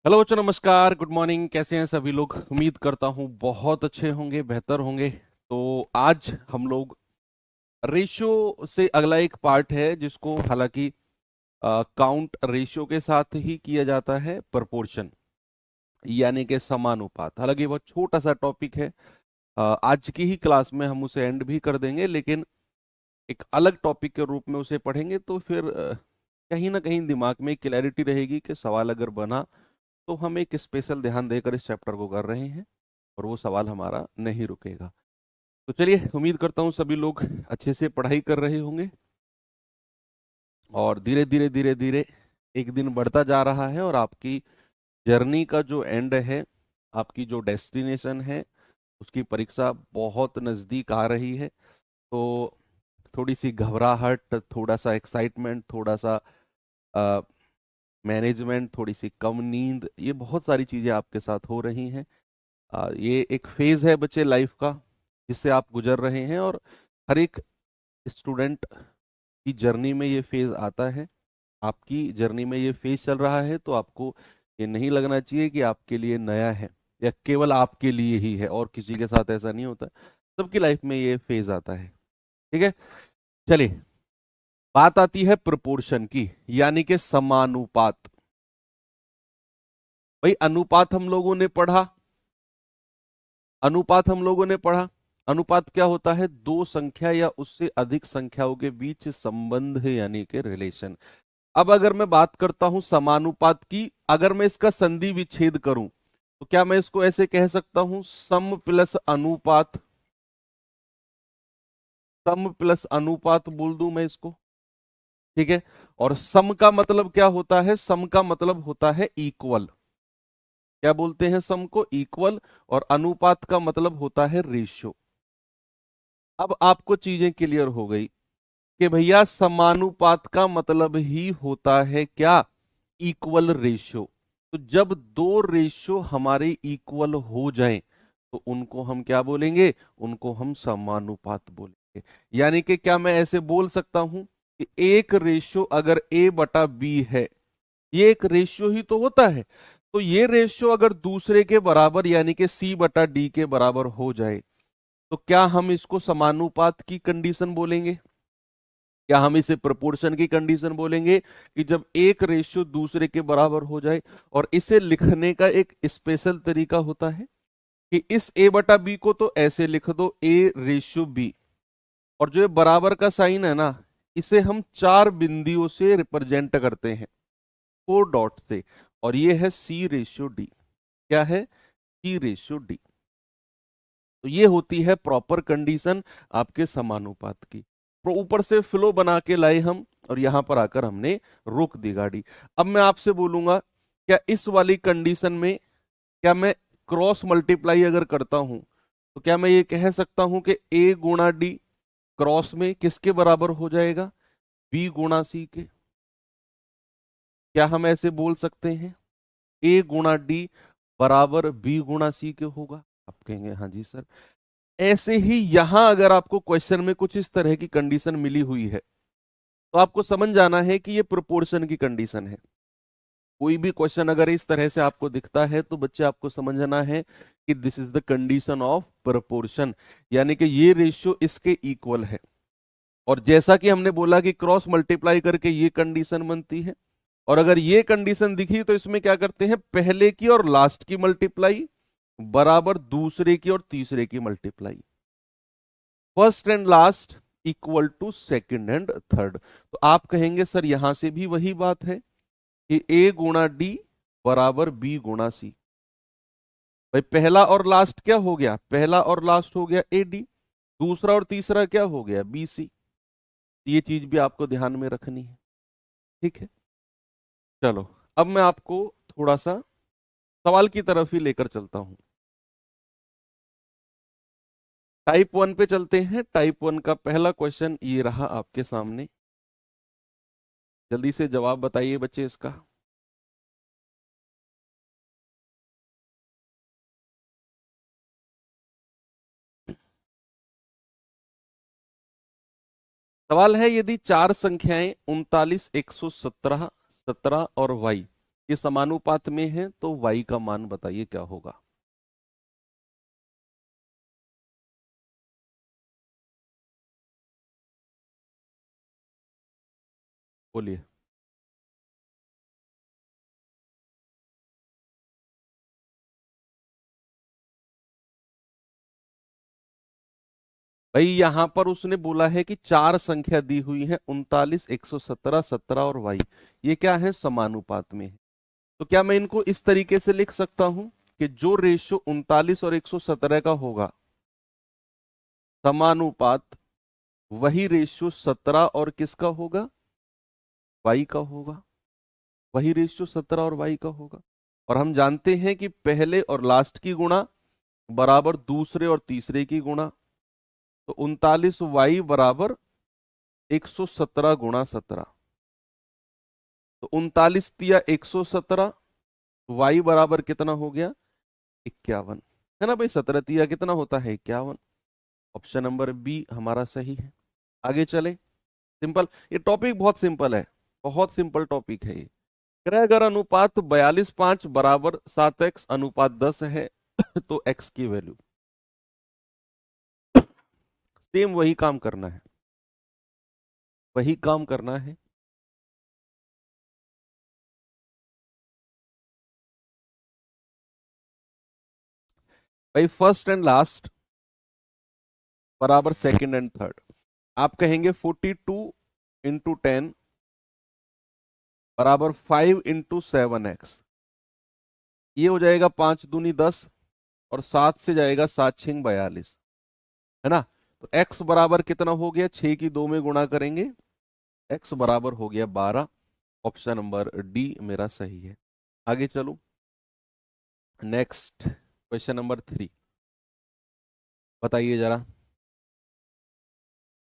Hello बच्चों, नमस्कार, good morning. कैसे हैं सभी लोग? उम्मीद करता हूँ बहुत अच्छे होंगे, बेहतर होंगे। तो आज हम लोग रेशियो से अगला एक पार्ट है जिसको हालांकि काउंट रेशियो के साथ ही किया जाता है, प्रोपोर्शन यानी कि समानुपात। हालांकि बहुत छोटा सा टॉपिक है। आज की ही क्लास में हम उसे एंड भी कर देंगे, लेकिन एक अलग टॉपिक के रूप में उसे पढ़ेंगे तो फिर कहीं ना कहीं दिमाग में क्लैरिटी रहेगी कि सवाल अगर बना तो हम एक स्पेशल ध्यान देकर इस चैप्टर को कर रहे हैं और वो सवाल हमारा नहीं रुकेगा। तो चलिए, उम्मीद करता हूँ सभी लोग अच्छे से पढ़ाई कर रहे होंगे और धीरे धीरे धीरे धीरे एक दिन बढ़ता जा रहा है और आपकी जर्नी का जो एंड है, आपकी जो डेस्टिनेशन है, उसकी परीक्षा बहुत नज़दीक आ रही है। तो थोड़ी सी घबराहट, थोड़ा सा एक्साइटमेंट, थोड़ा सा मैनेजमेंट, थोड़ी सी कम नींद, ये बहुत सारी चीज़ें आपके साथ हो रही हैं। ये एक फेज है बच्चे लाइफ का जिससे आप गुजर रहे हैं और हर एक स्टूडेंट की जर्नी में ये फेज आता है। आपकी जर्नी में ये फेज चल रहा है तो आपको ये नहीं लगना चाहिए कि आपके लिए नया है या केवल आपके लिए ही है और किसी के साथ ऐसा नहीं होता। सबकी लाइफ में ये फेज आता है। ठीक है, चलिए, बात आती है प्रोपोर्शन की, यानी कि समानुपात। भाई, अनुपात हम लोगों ने पढ़ा। अनुपात हम लोगों ने पढ़ा। अनुपात क्या होता है? दो संख्या या उससे अधिक संख्याओं के बीच संबंध है, यानी कि रिलेशन। अब अगर मैं बात करता हूं समानुपात की, अगर मैं इसका संधि विच्छेद करूं तो क्या मैं इसको ऐसे कह सकता हूं, सम प्लस अनुपात। सम प्लस अनुपात बोल दूं मैं इसको। ठीक है। और सम का मतलब क्या होता है? सम का मतलब होता है इक्वल। क्या बोलते हैं सम को? इक्वल। और अनुपात का मतलब होता है रेशियो। अब आपको चीजें क्लियर हो गई कि भैया समानुपात का मतलब ही होता है क्या? Equal ratio. तो जब दो रेशियो हमारे इक्वल हो जाएं तो उनको हम क्या बोलेंगे? उनको हम समानुपात बोलेंगे। यानी कि क्या मैं ऐसे बोल सकता हूं कि एक रेशियो अगर ए बटा बी है, ये एक रेशियो ही तो होता है। तो ये रेशियो अगर दूसरे के बराबर यानी कि सी बटा डी के बराबर हो जाए तो क्या हम इसको समानुपात की कंडीशन बोलेंगे? क्या हम इसे प्रोपोर्शन की कंडीशन बोलेंगे कि जब एक रेशियो दूसरे के बराबर हो जाए? और इसे लिखने का एक स्पेशल तरीका होता है कि इस ए बटा बी को तो ऐसे लिख दो, ए रेशियो बी। और जो ये बराबर का साइन है ना, इसे हम चार बिंदुओं से रिप्रेजेंट करते हैं, फोर डॉट से। और ये है सी रेशियो डी। क्या है? सी रेशियो डी। तो ये होती है प्रॉपर कंडीशन आपके समानुपात की। तो ऊपर से फ्लो बना के लाए हम और यहां पर आकर हमने रोक दी गाड़ी। अब मैं आपसे बोलूंगा, क्या इस वाली कंडीशन में क्या मैं क्रॉस मल्टीप्लाई अगर करता हूं तो क्या मैं ये कह सकता हूं कि ए गुणा डी क्रॉस में किसके बराबर हो जाएगा? बी गुणा सी के। क्या हम ऐसे बोल सकते हैं ए गुणा डी बराबर बी गुणा सी के होगा? आप कहेंगे हाँ जी सर। ऐसे ही यहां अगर आपको क्वेश्चन में कुछ इस तरह की कंडीशन मिली हुई है तो आपको समझ जाना है कि ये प्रोपोर्शन की कंडीशन है। कोई भी क्वेश्चन अगर इस तरह से आपको दिखता है तो बच्चे आपको समझना है कि this is the condition of proportion, यानी कि ये रेशियो इसके इक्वल है। और जैसा कि हमने बोला कि क्रॉस मल्टीप्लाई करके ये कंडीशन बनती है। और अगर ये कंडीशन दिखी तो इसमें क्या करते हैं? पहले की और लास्ट की मल्टीप्लाई बराबर दूसरे की और तीसरे की multiply. First and last equal to second and third. तो आप कहेंगे सर यहां से भी वही बात है कि ए गुणा डी बराबर बी गुणा सी। भाई, पहला और लास्ट क्या हो गया? पहला और लास्ट हो गया ए डी। दूसरा और तीसरा क्या हो गया? B C. ये चीज भी आपको ध्यान में रखनी है। ठीक है, चलो, अब मैं आपको थोड़ा सा सवाल की तरफ ही लेकर चलता हूं। टाइप वन पे चलते हैं। टाइप वन का पहला क्वेश्चन ये रहा आपके सामने। जल्दी से जवाब बताइए बच्चे इसका। सवाल है, यदि चार संख्याएं 39, 117, 17 और वाई ये समानुपात में है तो y का मान बताइए क्या होगा। बोलिए। भाई यहां पर उसने बोला है कि चार संख्या दी हुई है, 39, 117, 17 और y। ये क्या है, समानुपात में है। तो क्या मैं इनको इस तरीके से लिख सकता हूं कि जो रेशियो 39 और 117 का होगा समानुपात, वही रेशियो 17 और किसका होगा, y का होगा। वही रेशियो 17 और y का होगा। और हम जानते हैं कि पहले और लास्ट की गुणा बराबर दूसरे और तीसरे की गुणा। तो 39y बराबर 117 गुणा 17। तो 39 तिया 117, y बराबर कितना हो गया, 51। है ना भाई, 17 तिया कितना होता है, 51। ऑप्शन नंबर बी हमारा सही है। आगे चले। सिंपल, ये टॉपिक बहुत सिंपल है, बहुत सिंपल टॉपिक है ये। कह रहा है अगर अनुपात 42:5 बराबर 7x अनुपात 10 है तो x की वैल्यू। सेम वही काम करना है, वही काम करना है। भाई फर्स्ट एंड लास्ट बराबर सेकंड एंड थर्ड। आप कहेंगे 42 × 10 बराबर 5 × 7x। ये हो जाएगा 5 दूनी 10 और 7 से जाएगा 7 6 42, है ना। तो x बराबर कितना हो गया, 6 की 2 में गुणा करेंगे, x बराबर हो गया 12। ऑप्शन नंबर डी मेरा सही है। आगे चलो, नेक्स्ट क्वेश्चन नंबर 3। बताइए जरा।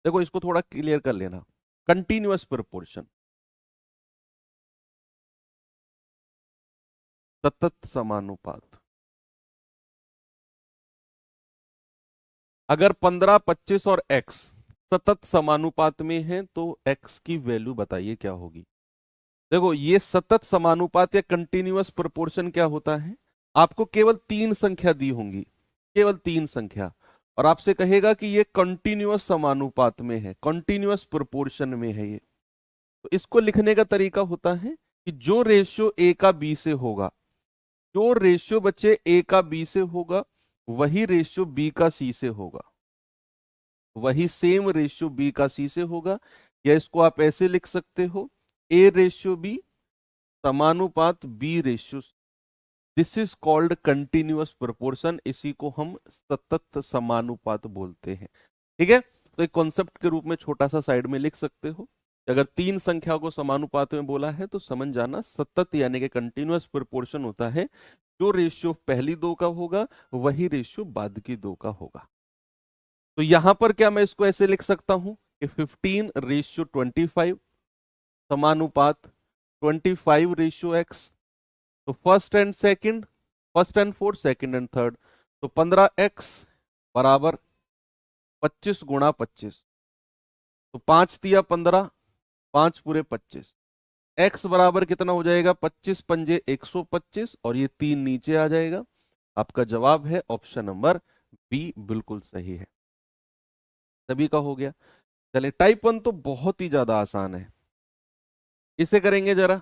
देखो इसको थोड़ा क्लियर कर लेना। कंटिन्यूअस प्रोपोर्शन, सतत समानुपात। अगर 15, 25 और x सतत समानुपात में है तो x की वैल्यू बताइए क्या होगी। देखो ये सतत समानुपात या कंटिन्यूअस प्रोपोर्शन क्या होता है, आपको केवल तीन संख्या दी होंगी, केवल तीन संख्या, और आपसे कहेगा कि ये कंटिन्यूअस समानुपात में है, कंटिन्यूअस प्रोपोर्शन में है ये। तो इसको लिखने का तरीका होता है कि जो रेशियो a का b से होगा, जो रेशियो बच्चे a का b से होगा, वही रेशियो b का c से होगा, वही सेम रेशियो b का c से होगा। या इसको आप ऐसे लिख सकते हो, a ratio b समानुपात b ratio. This is called continuous proportion, इसी को हम सतत समानुपात बोलते हैं। ठीक है, तो एक कॉन्सेप्ट के रूप में छोटा सा साइड में लिख सकते हो। अगर तीन संख्या को समानुपात में बोला है तो समझ जाना सतत यानी कि कंटिन्यूअस प्रोपोर्शन होता है, जो रेशियो पहली दो का होगा वही रेशियो बाद की दो का होगा। तो यहां पर क्या मैं इसको ऐसे लिख सकता हूं कि 15:25 समानुपात 25:x। तो first and second, first and fourth, second and third. तो 15x बराबर 25 × 25। तो 5 तिया 15, 5 पूरे 25। x बराबर कितना हो जाएगा, 25 पंजे 125, और ये तीन नीचे आ जाएगा। आपका जवाब है ऑप्शन नंबर बी, बिल्कुल सही है। सभी का हो गया। चलिए टाइप 1 तो बहुत ही ज्यादा आसान है, इसे करेंगे जरा।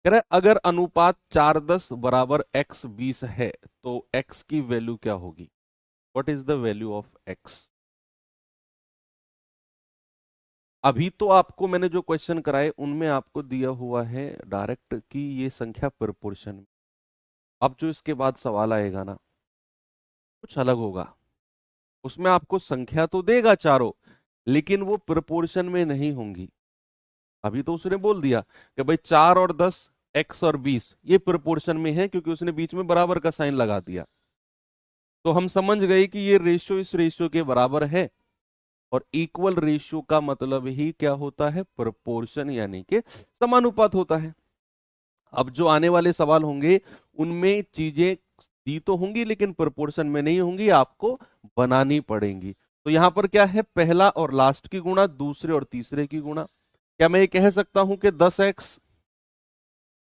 कह रहा है अगर अनुपात 4:10 बराबर x 20 है तो x की वैल्यू क्या होगी। What is the value of x। अभी तो आपको मैंने जो क्वेश्चन कराए उनमें आपको दिया हुआ है डायरेक्ट कि ये संख्या प्रोपोर्शन में। अब जो इसके बाद सवाल आएगा ना, कुछ अलग होगा। उसमें आपको संख्या तो देगा चारों, लेकिन वो प्रोपोर्शन में नहीं होंगी। अभी तो उसने बोल दिया कि भाई 4 और 10, x और 20 ये प्रोपोर्शन में है, क्योंकि उसने बीच में बराबर का साइन लगा दिया। तो हम समझ गए कि ये रेशियो इस रेशियो के बराबर है, और इक्वल रेशियो का मतलब ही क्या होता है, प्रोपोर्शन यानी कि समानुपात होता है। अब जो आने वाले सवाल होंगे उनमें चीजें दी तो होंगी लेकिन प्रोपोर्शन में नहीं होंगी, आपको बनानी पड़ेंगी। तो यहां पर क्या है, पहला और लास्ट की गुणा, दूसरे और तीसरे की गुणा। क्या मैं ये कह सकता हूं कि 10x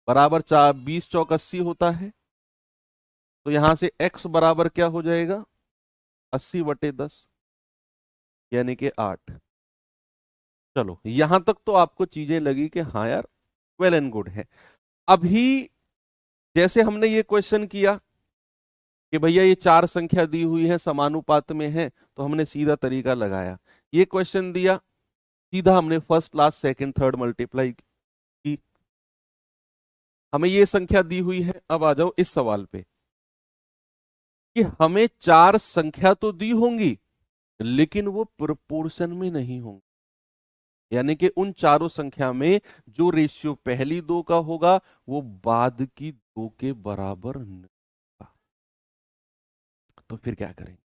बराबर 20 चौक 80 होता है? तो यहां से x बराबर क्या हो जाएगा? 80/10 यानी कि 8। चलो यहां तक तो आपको चीजें लगी कि हाँ यार वेल एंड गुड है। अभी जैसे हमने ये क्वेश्चन किया कि भैया ये चार संख्या दी हुई है समानुपात में है, तो हमने सीधा तरीका लगाया। ये क्वेश्चन दिया, सीधा हमने first last second third multiply की। हमें ये संख्या दी हुई है, अब आ जाओ इस सवाल पे कि हमें चार संख्या तो दी होंगी लेकिन वो प्रोपोर्शन में नहीं होंगी, यानी कि उन चारों संख्या में जो रेशियो पहली दो का होगा वो बाद की दो के बराबर नहीं होगा। तो फिर क्या करेंगे?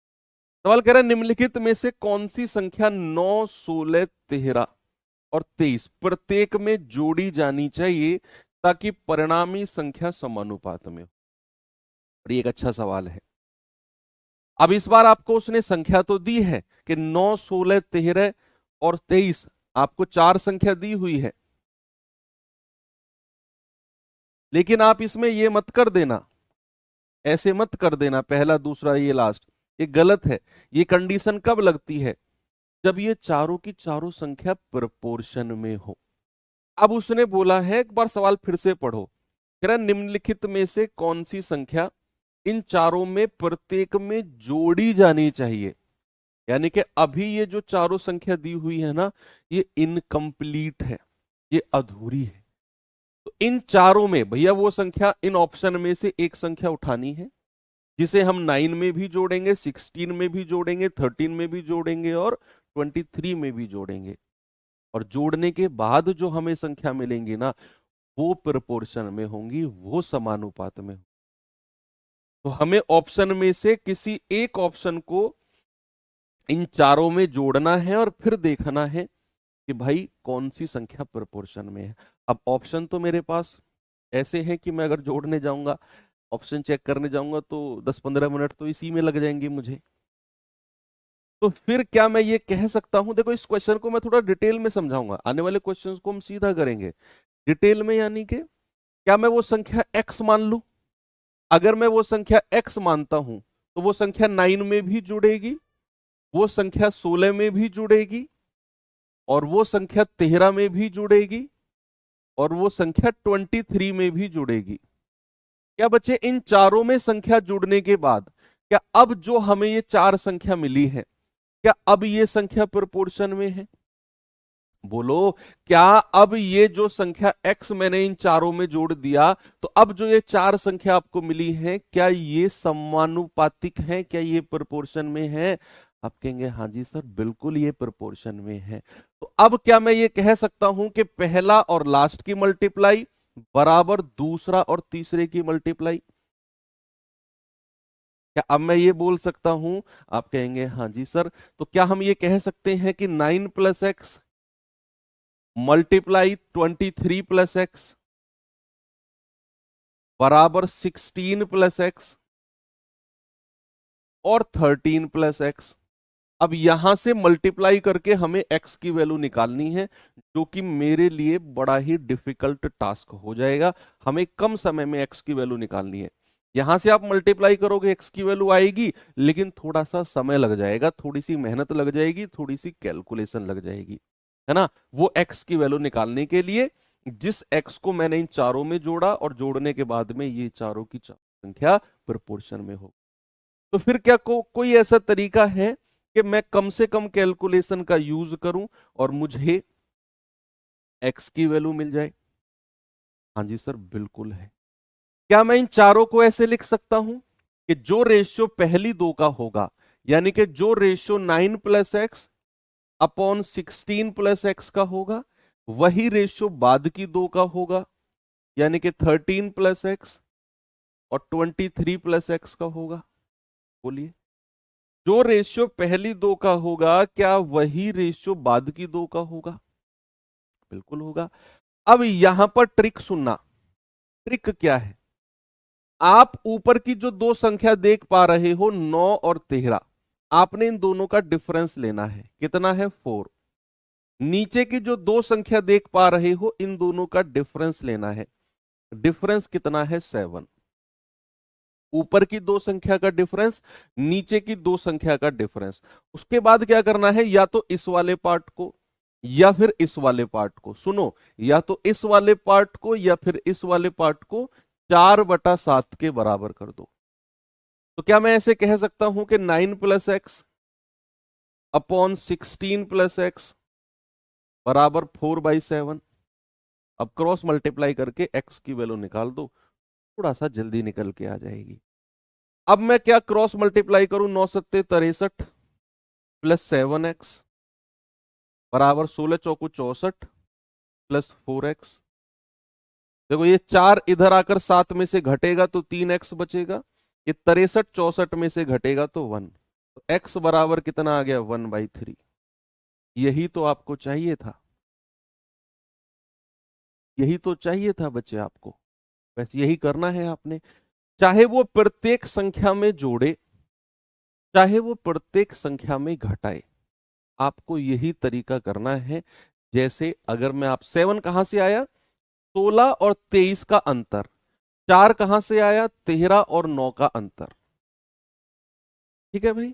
सवाल कह रहा है निम्नलिखित में से कौन सी संख्या 9, 16, 13 और 23 प्रत्येक में जोड़ी जानी चाहिए ताकि परिणामी संख्या समानुपात में हो। और ये एक अच्छा सवाल है। अब इस बार आपको उसने संख्या तो दी है कि 9, 16, 13 और 23, आपको चार संख्या दी हुई है, लेकिन आप इसमें ये मत कर देना, ऐसे मत कर देना पहला दूसरा ये लास्ट, ये गलत है। ये कंडीशन कब लगती है? जब ये चारों की चारों संख्या प्रोपोर्शन में हो। अब उसने बोला है, एक बार सवाल फिर से पढ़ो, कह रहा है निम्नलिखित में से कौन सी संख्या इन चारों में प्रत्येक में जोड़ी जानी चाहिए, यानी कि अभी ये जो चारों संख्या दी हुई है ना, ये इनकम्प्लीट है, ये अधूरी है। तो इन चारों में भैया वो संख्या, इन ऑप्शन में से एक संख्या उठानी है जिसे हम 9 में भी जोड़ेंगे, 16 में भी जोड़ेंगे, 13 में भी जोड़ेंगे और 23 में भी जोड़ेंगे। और जोड़ने के बाद जो हमें संख्या मिलेंगी ना, वो प्रोपोर्शन में होंगी, वो समानुपात में। तो हमें ऑप्शन में से किसी एक ऑप्शन को इन चारों में जोड़ना है और फिर देखना है कि भाई कौन सी संख्या प्रोपोर्शन में है। अब ऑप्शन तो मेरे पास ऐसे हैं कि मैं अगर जोड़ने जाऊंगा, ऑप्शन चेक करने जाऊंगा तो 10-15 मिनट तो इसी में लग जाएंगे मुझे। तो फिर क्या मैं ये कह सकता हूं, देखो इस क्वेश्चन को मैं थोड़ा डिटेल में समझाऊंगा, आने वाले क्वेश्चंस को हम सीधा करेंगे डिटेल में, यानी कि क्या मैं वो संख्या x मान लूं? अगर मैं वो संख्या x मानता हूं तो वो संख्या 9 में भी जुड़ेगी, वो संख्या 16 में भी जुड़ेगी और वो संख्या 13 में भी जुड़ेगी और वो संख्या 23 में भी जुड़ेगी। क्या बच्चे इन चारों में संख्या जुड़ने के बाद क्या अब जो हमें ये चार संख्या मिली है, क्या अब ये संख्या प्रोपोर्शन में है? बोलो, क्या अब ये जो संख्या x मैंने इन चारों में जोड़ दिया, तो अब जो ये चार संख्या आपको मिली है क्या ये समानुपातिक है, क्या ये प्रोपोर्शन में है? आप कहेंगे हाँ जी सर बिल्कुल ये प्रोपोर्शन में है। तो अब क्या मैं ये कह सकता हूं कि पहला और लास्ट की मल्टीप्लाई बराबर दूसरा और तीसरे की मल्टीप्लाई? क्या अब मैं ये बोल सकता हूं? आप कहेंगे हाँ जी सर। तो क्या हम ये कह सकते हैं कि 9 + x मल्टीप्लाई 23 + x बराबर 16 + x और 13 + x? अब यहां से मल्टीप्लाई करके हमें x की वैल्यू निकालनी है, जो कि मेरे लिए बड़ा ही डिफिकल्ट टास्क हो जाएगा। हमें कम समय में x की वैल्यू निकालनी है। यहां से आप मल्टीप्लाई करोगे x की वैल्यू आएगी, लेकिन थोड़ा सा समय लग जाएगा, थोड़ी सी मेहनत लग जाएगी, थोड़ी सी कैलकुलेशन लग जाएगी, है ना, वो x की वैल्यू निकालने के लिए जिस x को मैंने इन चारों में जोड़ा और जोड़ने के बाद में ये चारों की संख्या प्रोपोर्शन में हो। तो फिर क्या कोई ऐसा तरीका है कि मैं कम से कम कैलकुलेशन का यूज करूं और मुझे x की वैल्यू मिल जाए? हाँ जी सर बिल्कुल है। क्या मैं इन चारों को ऐसे लिख सकता हूं कि जो रेशियो पहली दो का होगा, यानी कि जो रेशियो 9 + x अपॉन 16 + x का होगा, वही रेशियो बाद की दो का होगा, यानी कि 13 + x और 23 + x का होगा? बोलिए, जो रेशियो पहली दो का होगा क्या वही रेशियो बाद की दो का होगा? बिल्कुल होगा। अब यहां पर ट्रिक सुनना, ट्रिक क्या है? आप ऊपर की जो दो संख्या देख पा रहे हो 9 और 13, आपने इन दोनों का डिफरेंस लेना है। कितना है? 4। नीचे की जो दो संख्या देख पा रहे हो, इन दोनों का डिफरेंस लेना है। डिफरेंस कितना है? 7। ऊपर की दो संख्या का डिफरेंस, नीचे की दो संख्या का डिफरेंस। उसके बाद क्या करना है? या तो इस वाले पार्ट को या फिर इस वाले पार्ट को, सुनो, या तो इस वाले पार्ट को या फिर इस वाले पार्ट को 4/7 के बराबर कर दो। तो क्या मैं ऐसे कह सकता हूं कि 9 + x अपॉन 16 + x बराबर 4/7। अब क्रॉस मल्टीप्लाई करके x की वैल्यू निकाल दो, थोड़ा सा जल्दी निकल के आ जाएगी। अब मैं क्या क्रॉस मल्टीप्लाई करूं? 9 सत्ते 63 प्लस 7x बराबर 16 चौको 64 प्लस 4x। देखो ये 4 इधर आकर 7 में से घटेगा तो 3x बचेगा, ये 63 64 में से घटेगा तो 1। तो x बराबर कितना आ गया? 1/3। यही तो आपको चाहिए था, यही तो चाहिए था बच्चे आपको। वैसे यही करना है आपने, चाहे वो प्रत्येक संख्या में जोड़े, चाहे वो प्रत्येक संख्या में घटाए, आपको यही तरीका करना है। जैसे अगर मैं आप 7 कहां से आया? 16 और 23 का अंतर। 4 कहां से आया? 13 और 9 का अंतर। ठीक है भाई,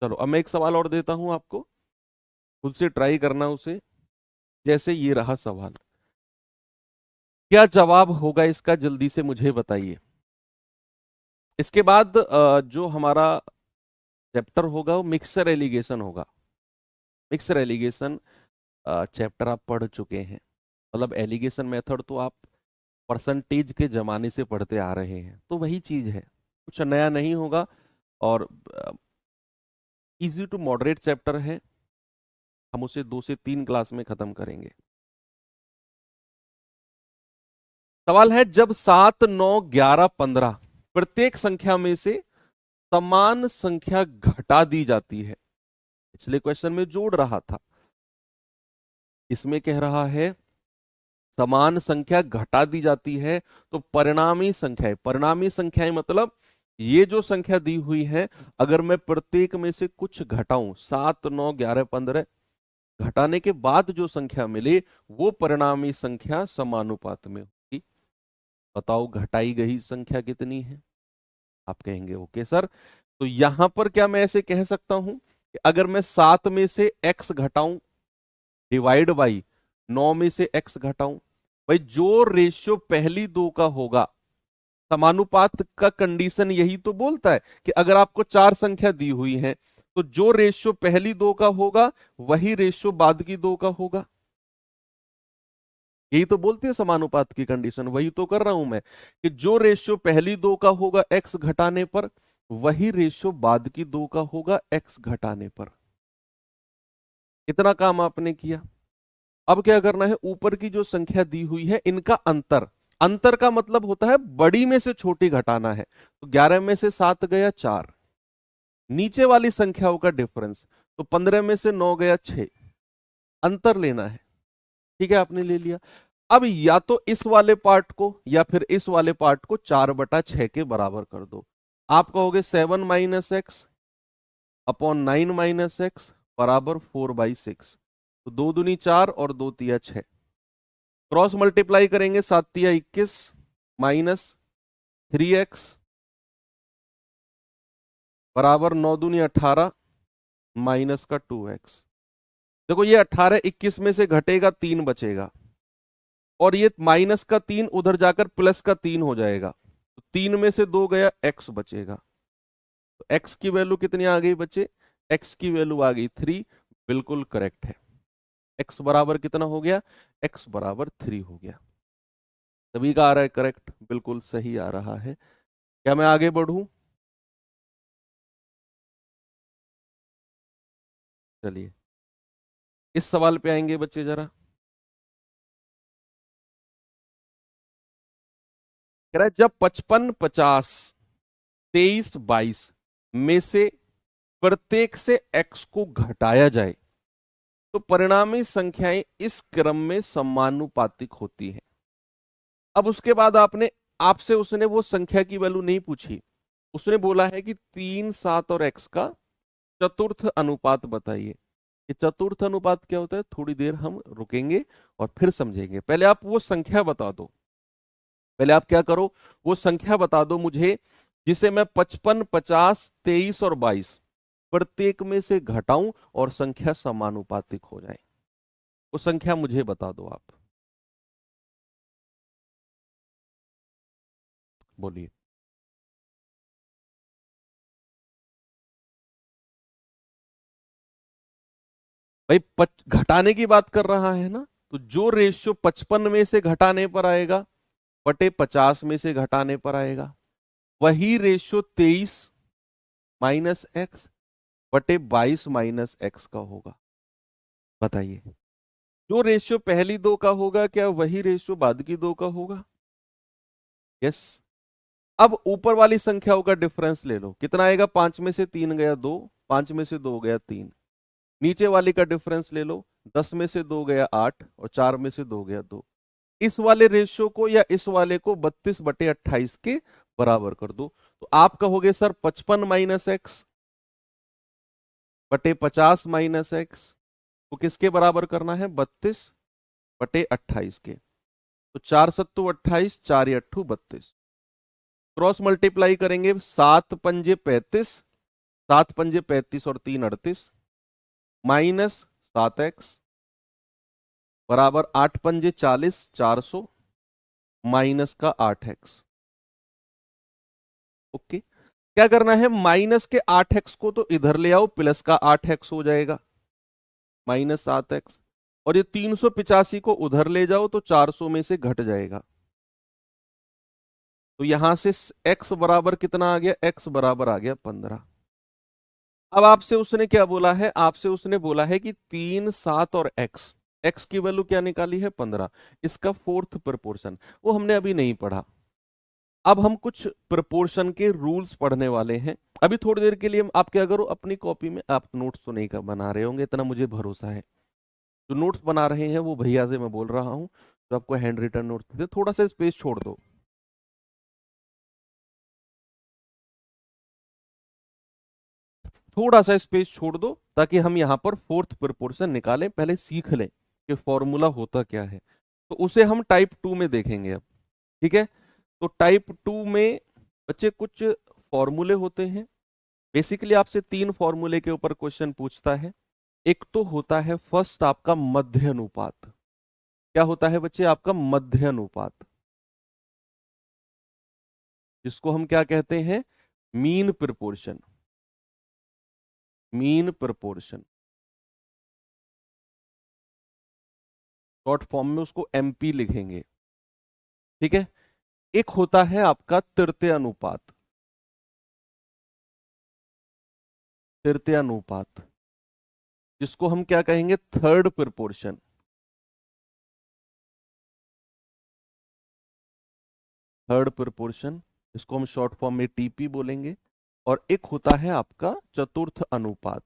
चलो अब मैं एक सवाल और देता हूं आपको, खुद से ट्राई करना उसे। जैसे ये रहा सवाल, क्या जवाब होगा इसका? जल्दी से मुझे बताइए। इसके बाद जो हमारा चैप्टर होगा वो मिक्सर एलिगेशन होगा। मिक्सर एलिगेशन चैप्टर आप पढ़ चुके हैं, मतलब एलिगेशन मेथड तो आप परसेंटेज के जमाने से पढ़ते आ रहे हैं, तो वही चीज है, कुछ नया नहीं होगा। और इजी टू मॉडरेट चैप्टर है, हम उसे 2 से 3 क्लास में खत्म करेंगे। सवाल है, जब 7 9 11 15 प्रत्येक संख्या में से समान संख्या घटा दी जाती है। पिछले क्वेश्चन में जोड़ रहा था, इसमें कह रहा है समान संख्या घटा दी जाती है, तो परिणामी संख्याएं, परिणामी संख्याएं मतलब ये जो संख्या दी हुई है, अगर मैं प्रत्येक में से कुछ घटाऊं, 7 9 11 15 घटाने के बाद जो संख्या मिले वो परिणामी संख्या समानुपात में होगी। बताओ घटाई गई संख्या कितनी है? आप कहेंगे ओके सर, तो यहां पर क्या मैं ऐसे कह सकता हूं कि अगर मैं 7 में से x घटाऊं डिवाइड बाई 9 में से x घटाऊं, भाई जो रेशियो पहली दो का होगा, समानुपात का कंडीशन यही तो बोलता है कि अगर आपको 4 संख्या दी हुई है तो जो रेशियो पहली दो का होगा वही रेशियो बाद की दो का होगा। यही तो बोलती है समानुपात की कंडीशन, वही तो कर रहा हूं मैं कि जो रेशियो पहली दो का होगा x घटाने पर, वही रेशियो बाद की दो का होगा x घटाने पर। इतना काम आपने किया। अब क्या करना है? ऊपर की जो संख्या दी हुई है इनका अंतर, अंतर का मतलब होता है बड़ी में से छोटी घटाना है। तो 11 में से 7 गया 4, नीचे वाली संख्याओं का डिफरेंस, तो 15 में से 9 गया 6, अंतर लेना है। ठीक है, आपने ले लिया। अब या तो इस वाले पार्ट को या फिर इस वाले पार्ट को 4/6 के बराबर कर दो। आप कहोगे 7 - x अपॉन 9 - x बराबर 4/6। तो 2 दूनी 4 और 2 तिया 6, क्रॉस मल्टीप्लाई करेंगे, 7 तिया 21 माइनस 3x बराबर 9 दूनी 18 माइनस का 2x। देखो ये 18 21 में से घटेगा 3 बचेगा, और ये माइनस का 3 उधर जाकर प्लस का 3 हो जाएगा, तो 3 में से 2 गया, x बचेगा। तो x की वैल्यू कितनी आ गई बच्चे? x की वैल्यू आ गई 3। बिल्कुल करेक्ट है। x बराबर कितना हो गया? x बराबर 3 हो गया। सभी का आ रहा है करेक्ट, बिल्कुल सही आ रहा है। क्या मैं आगे बढ़ूं? चलिए इस सवाल पे आएंगे बच्चे जरा। कह रहा है जब 55 50 23 22 में से प्रत्येक से x को घटाया जाए तो परिणामी संख्याएं इस क्रम में समानुपातिक होती हैं। अब उसके बाद आपने, आपसे उसने वो संख्या की वैल्यू नहीं पूछी, उसने बोला है कि 3 7 और x का चतुर्थ अनुपात बताइए। ये चतुर्थ अनुपात क्या होता है, थोड़ी देर हम रुकेंगे और फिर समझेंगे। पहले आप वो संख्या बता दो, पहले आप क्या करो, वो संख्या बता दो मुझे जिसे मैं 55, 50, 23 और 22 प्रत्येक में से घटाऊं और संख्या समानुपातिक हो जाए। वो संख्या मुझे बता दो आप, बोलिए। भाई घटाने की बात कर रहा है ना, तो जो रेशियो 55 में से घटाने पर आएगा बटे 50 में से घटाने पर आएगा, वही रेशियो 23 माइनस एक्स बटे 22 माइनस एक्स का होगा। बताइए, जो रेशियो पहली दो का होगा क्या वही रेशियो बाद की दो का होगा? यस। अब ऊपर वाली संख्याओं का डिफरेंस ले लो, कितना आएगा, 5 में से 3 गया 2, 5 में से 2 गया 3। नीचे वाली का डिफरेंस ले लो, 10 में से 2 गया 8 और 4 में से 2 गया 2। इस वाले रेशियो को या इस वाले को 32 बटे 28 के बराबर कर दो, तो आप कहोगे सर 55 माइनस एक्स बटे 50 माइनस एक्स को किसके बराबर करना है, 32 बटे 28 के। तो 4 सत्तू 28, 4 अट्ठू 32, क्रॉस मल्टीप्लाई करेंगे, 7 पंजे 35, 7 पंजे 35 और 3 38 माइनस 7x बराबर 8 पंजे 40, 400 माइनस का 8x। ओके, क्या करना है, माइनस के 8x को तो इधर ले आओ, प्लस का 8x हो जाएगा माइनस 7x, और ये 385 को उधर ले जाओ तो 400 में से घट जाएगा। तो यहां से x बराबर कितना आ गया, x बराबर आ गया 15। अब आपसे उसने क्या बोला है, आपसे उसने बोला है कि 3, 7 और x की वैल्यू क्या निकाली है, 15। इसका फोर्थ प्रोपोर्शन वो हमने अभी नहीं पढ़ा। अब हम कुछ प्रोपोर्शन के रूल्स पढ़ने वाले हैं। अभी थोड़ी देर के लिए आप क्या करो, अपनी कॉपी में आप नोट्स तो नहीं बना रहे होंगे, इतना मुझे भरोसा है। जो नोट्स बना रहे हैं वो भैया से मैं बोल रहा हूँ, तो आपको हैंड रिटन नोट्स दे, थोड़ा सा स्पेस छोड़ दो। थोड़ा सा स्पेस छोड़ दो ताकि हम यहाँ पर फोर्थ प्रोपोर्शन निकालें, पहले सीख लें कि फॉर्मूला होता क्या है। तो उसे हम टाइप 2 में देखेंगे अब, ठीक है। तो टाइप 2 में बच्चे कुछ फॉर्मूले होते हैं। बेसिकली आपसे 3 फॉर्मूले के ऊपर क्वेश्चन पूछता है। एक तो होता है फर्स्ट आपका मध्य अनुपात। क्या होता है बच्चे, आपका मध्य अनुपात, जिसको हम क्या कहते हैं, mean proportion. Mean proportion short form में उसको एमपी लिखेंगे, ठीक है। एक होता है आपका तृतीय अनुपात। तृतीय अनुपात जिसको हम क्या कहेंगे, थर्ड प्रोपोर्शन। थर्ड प्रोपोर्शन इसको हम शॉर्ट फॉर्म में टीपी बोलेंगे। और एक होता है आपका चतुर्थ अनुपात,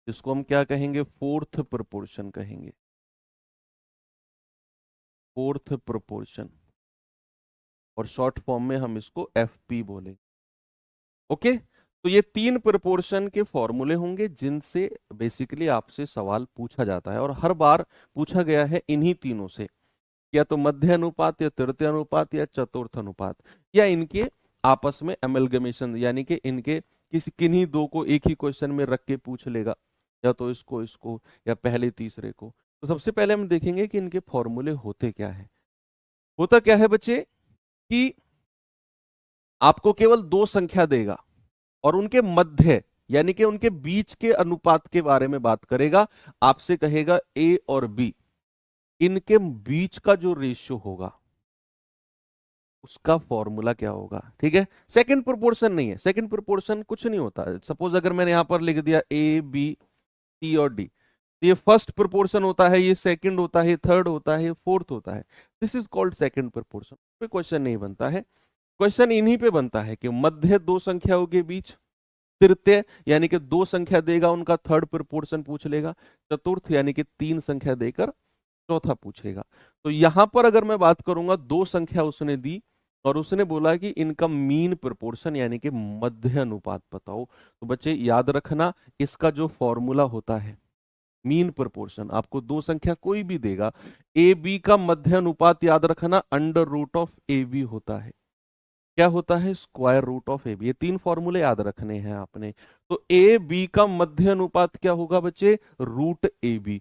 जिसको हम क्या कहेंगे, फोर्थ प्रोपोर्शन कहेंगे। फोर्थ प्रोपोर्शन, और शॉर्ट फॉर्म में हम इसको एफपी बोलेंगे। ओके, तो ये 3 प्रोपोर्शन के फॉर्मूले होंगे जिनसे बेसिकली आपसे सवाल पूछा जाता है, और हर बार पूछा गया है इन्हीं तीनों से, या तो मध्य अनुपात या तृतीय अनुपात या चतुर्थ अनुपात, या इनके आपस में अमेलगमेशन, यानी कि इनके किसी किन्हीं दो को एक ही क्वेश्चन में रख के पूछ लेगा, या तो इसको इसको या पहले तीसरे को। तो सबसे पहले हम देखेंगे कि इनके फॉर्मूले होते क्या है। होता क्या है बच्चे कि आपको केवल 2 संख्या देगा और उनके मध्य यानी कि उनके बीच के अनुपात के बारे में बात करेगा। आपसे कहेगा ए और बी, इनके बीच का जो रेशियो होगा उसका फॉर्मूला क्या होगा, ठीक है। सेकंड प्रोपोर्शन नहीं है, सेकंड प्रोपोर्शन कुछ नहीं होता है। सपोज अगर मैंने यहां पर लिख दिया ए बी सी और डी, तो ये फर्स्ट प्रोपोर्शन होता है, ये सेकंड होता है, थर्ड होता है, ये फोर्थ होता है। This is called second proportion. पे क्वेश्चन नहीं बनता है, क्वेश्चन इन्हीं पे बनता है कि मध्य 2 संख्याओं के बीच, तृतीय यानी कि 2 संख्या देगा उनका थर्ड प्रोपोर्शन पूछ लेगा, चतुर्थ यानी कि 3 संख्या देकर चौथा पूछेगा। तो यहां पर अगर मैं बात करूंगा 2 संख्या उसने दी और उसने बोला कि इनका मीन प्रोपोर्शन यानी कि मध्य अनुपात बताओ। तो बच्चे याद रखना, इसका जो फॉर्मूला होता है मीन प्रोपोर्शन, आपको दो संख्या कोई भी देगा, ए बी का मध्य अनुपात याद रखना under root of A B होता है। क्या होता है? Square root of A B. ये तीन फॉर्मूले याद रखने हैं आपने। तो ए बी का मध्य अनुपात क्या होगा बच्चे? Root A B.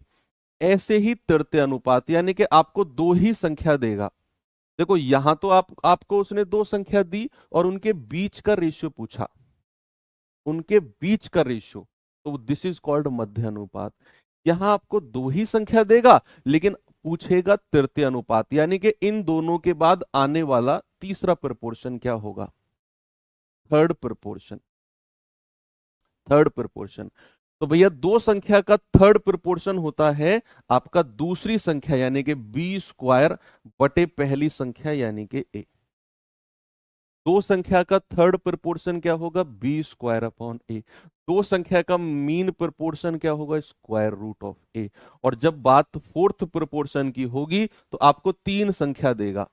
ऐसे ही तृतीय अनुपात, यानी कि आपको दो ही संख्या देगा। देखो यहां तो आपको उसने दो संख्या दी और उनके बीच का रेशियो पूछा, उनके बीच का रेशियो, तो दिस इज कॉल्ड मध्य अनुपात। यहां आपको दो ही संख्या देगा लेकिन पूछेगा तृतीय अनुपात, यानी कि इन दोनों के बाद आने वाला तीसरा प्रपोर्शन क्या होगा? Third proportion. Third proportion. तो भैया दो संख्या का थर्ड प्रपोर्शन होता है आपका दूसरी संख्या यानी कि बी स्क्वायर बटे पहली संख्या यानी कि ए। दो संख्या का थर्ड प्रपोर्शन क्या होगा? बी स्क्वायर अपॉन ए। दो संख्या का मीन प्रपोर्शन क्या होगा? स्क्वायर रूट ऑफ ए। और जब बात फोर्थ प्रपोर्शन की होगी तो आपको तीन संख्या देगा,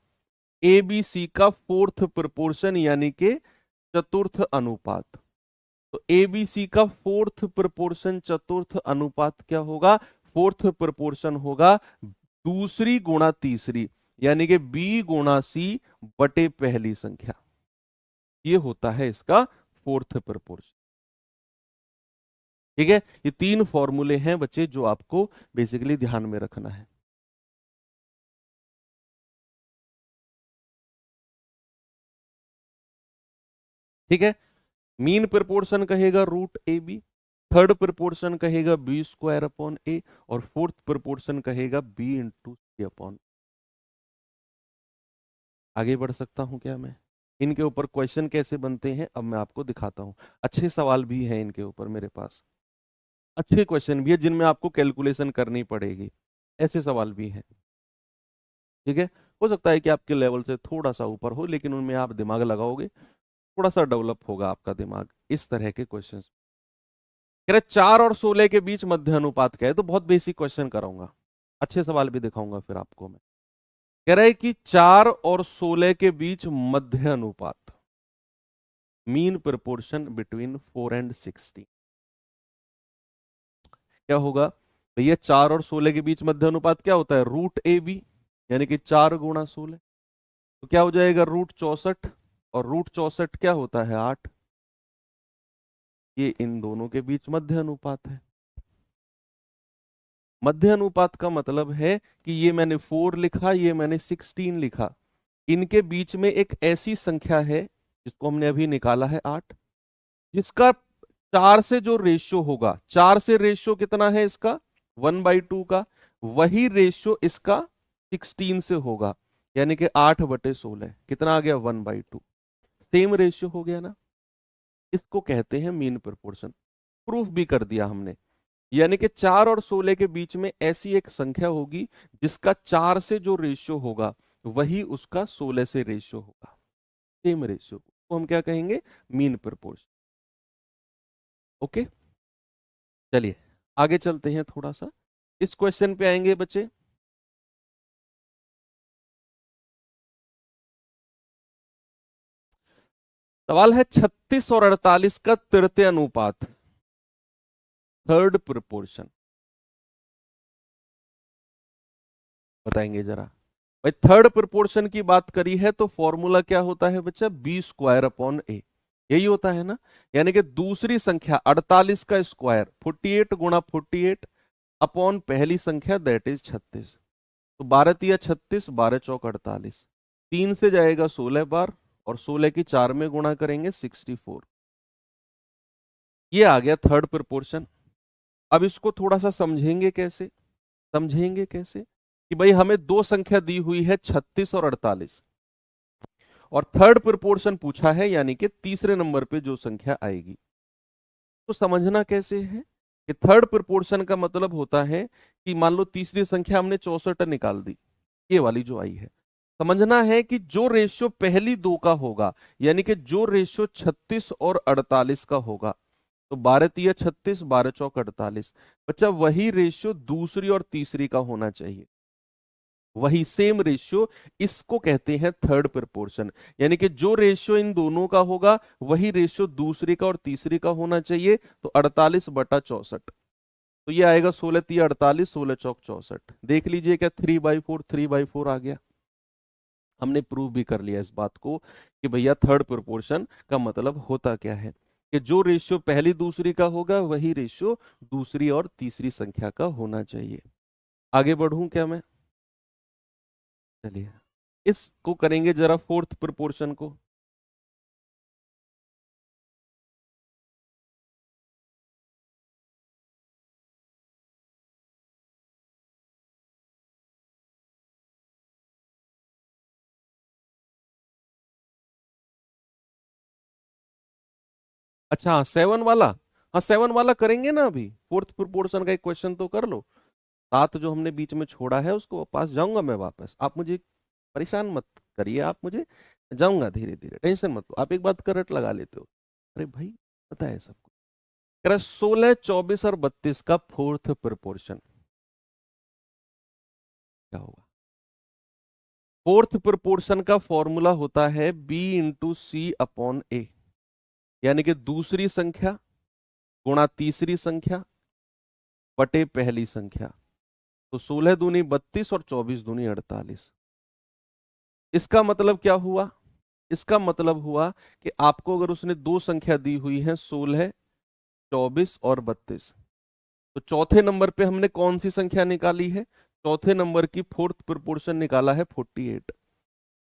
ए बी सी का फोर्थ प्रपोर्शन यानी कि चतुर्थ अनुपात। तो ए बी सी का फोर्थ प्रपोर्शन चतुर्थ अनुपात क्या होगा? फोर्थ प्रपोर्शन होगा दूसरी गुणा तीसरी, यानी कि बी गुणा सी बटे पहली संख्या। ये होता है इसका फोर्थ प्रपोर्शन। ठीक है, ये तीन फॉर्मूले हैं बच्चे जो आपको बेसिकली ध्यान में रखना है। ठीक है, मीन प्रपोर्शन कहेगा root A B, third proportion कहेगा बी स्क्वायर अपॉन ए, और फोर्थ प्रपोर्शन कहेगा बी इंटू सी अपॉन। आगे बढ़ सकता हूं क्या मैं? इनके ऊपर क्वेश्चन कैसे बनते हैं अब मैं आपको दिखाता हूं। अच्छे सवाल भी हैं इनके ऊपर मेरे पास, अच्छे क्वेश्चन भी है जिनमें आपको कैलकुलेशन करनी पड़ेगी, ऐसे सवाल भी हैं। ठीक है, हो सकता है कि आपके लेवल से थोड़ा सा ऊपर हो लेकिन उनमें आप दिमाग लगाओगे, थोड़ा सा डेवलप होगा आपका दिमाग इस तरह के क्वेश्चंस। कह रहे 4 और 16 के बीच मध्य अनुपात क्या है? तो बहुत बेसिक क्वेश्चन कराऊंगा, अच्छे सवाल भी दिखाऊंगा फिर आपको मैं। कह रहे कि 4 और 16 के बीच मध्य अनुपात, मीन प्रोपोर्शन बिटवीन 4 and 16 क्या होगा? भैया 4 और 16 के बीच मध्य अनुपात क्या होता है? रूट ए बी, यानी कि 4 गुणा 16। तो क्या हो जाएगा? रूट 64। और रूट 64 क्या होता है? 8। ये इन दोनों के बीच मध्य अनुपात है। मध्य अनुपात का मतलब है कि ये मैंने 4 लिखा, ये मैंने 16 लिखा, इनके बीच में एक ऐसी संख्या है जिसको हमने अभी निकाला है 8, जिसका 4 से जो रेशियो होगा, 4 से रेशियो कितना है इसका? 1/2 का, वही रेशियो इसका 16 से होगा, यानी कि 8/16 कितना आ गया? 1/2। सेम रेशियो हो गया ना, इसको कहते हैं मीन प्रोपोर्शन। प्रूफ भी कर दिया हमने, यानी कि 4 और 16 के बीच में ऐसी एक संख्या होगी जिसका 4 से जो रेशियो होगा वही उसका 16 से रेशियो होगा, सेम रेशियो को हम क्या कहेंगे? Mean proportion. ओके, चलिए आगे चलते हैं, थोड़ा सा इस क्वेश्चन पे आएंगे बच्चे। सवाल है 36 और 48 का तृतीय अनुपात, थर्ड प्रोपोर्शन, बताएंगे जरा। भाई थर्ड प्रोपोर्शन की बात करी है तो फॉर्मूला क्या होता है बच्चा? बी स्क्वायर अपॉन ए, यही होता है ना। यानी कि दूसरी संख्या 48 का स्क्वायर 48 गुणा 48 अपॉन पहली संख्या दैट इज 36। तो 12×3 = 36, 12×4 = 48, 3 से जाएगा 16 बार और 16 की 4 में गुणा करेंगे 64। ये आ गया थर्ड प्रोपोर्शन। अब इसको थोड़ा सा समझेंगे कैसे? समझेंगे कैसे कि भाई हमें दो संख्या दी हुई है 36 और 48, और थर्ड प्रोपोर्शन पूछा है, यानी कि तीसरे नंबर पे जो संख्या आएगी। तो समझना कैसे है कि थर्ड प्रोपोर्शन का मतलब होता है कि मान लो तीसरी संख्या हमने 64 निकाल दी, ये वाली जो आई है, समझना है कि जो रेशियो पहली दो का होगा, यानी कि जो रेशियो 36 और 48 का होगा, तो 12×3 = 36, 12×4 = 48, बच्चा वही रेशियो दूसरी और तीसरी का होना चाहिए। वही सेम रेशियो, इसको कहते हैं थर्ड प्रोपोर्शन। यानी कि जो रेशियो इन दोनों का होगा वही रेशियो दूसरी का और तीसरी का होना चाहिए। तो 48/64, तो ये आएगा 16×3 = 48, 16×4 = 64। देख लीजिए क्या 3/4 3/4 आ गया। हमने प्रूव भी कर लिया इस बात को कि भैया थर्ड प्रोपोर्शन का मतलब होता क्या है, कि जो रेशियो पहली दूसरी का होगा वही रेशियो दूसरी और तीसरी संख्या का होना चाहिए। आगे बढ़ूं क्या मैं? चलिए इसको करेंगे जरा फोर्थ प्रोपोर्शन को। अच्छा हाँ 7 वाला, हाँ 7 वाला करेंगे ना। अभी फोर्थ प्रोपोर्शन का एक क्वेश्चन तो कर लो। 7 जो हमने बीच में छोड़ा है उसको पास जाऊंगा मैं वापस, आप मुझे परेशान मत करिए, आप मुझे जाऊंगा धीरे धीरे, टेंशन मत लो। आप एक बात करंट लगा लेते हो, अरे भाई पता है सबको। कह रहा 16 24 और 32 का फोर्थ प्रोपोर्शन क्या होगा? फोर्थ प्रोपोर्शन का फॉर्मूला होता है B/C/A, यानी कि दूसरी संख्या गुणा तीसरी संख्या बटे पहली संख्या। तो 16 दूनी 32 और 24 दूनी 48। इसका मतलब क्या हुआ? इसका मतलब हुआ कि आपको अगर उसने दो संख्या दी हुई है 16 24 और 32, तो चौथे नंबर पे हमने कौन सी संख्या निकाली है? चौथे नंबर की फोर्थ प्रोपोर्शन निकाला है 48।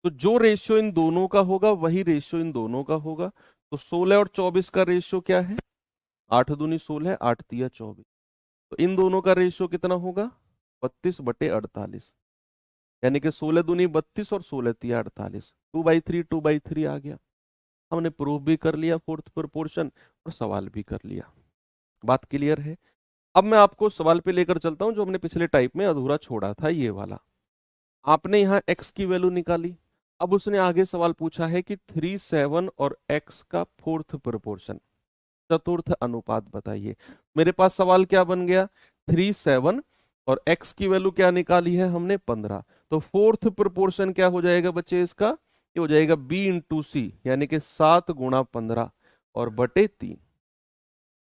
तो जो रेशियो इन दोनों का होगा वही रेशियो इन दोनों का होगा। तो 16 और 24 का रेशियो क्या है? 8 दूनी 16 8 तिया 24। तो इन दोनों का रेशियो कितना होगा? 32/48। यानी कि 16 दूनी 32 और 16 तिया 48, 2/3 2/3 आ गया। हमने प्रूव भी कर लिया फोर्थ प्रोपोर्शन और सवाल भी कर लिया। बात क्लियर है? अब मैं आपको सवाल पे लेकर चलता हूं जो हमने पिछले टाइप में अधूरा छोड़ा था, ये वाला। आपने यहाँ x की वैल्यू निकाली। अब उसने आगे सवाल पूछा है कि 3 7 और x का फोर्थ प्रोपोर्शन, चतुर्थ अनुपात बताइए। मेरे पास सवाल क्या बन गया? 3 7 और x की वैल्यू क्या निकाली है हमने? 15। तो फोर्थ प्रोपोर्शन क्या हो जाएगा बच्चे इसका? ये हो जाएगा B/C, यानी कि 7 × 15 और बटे 3।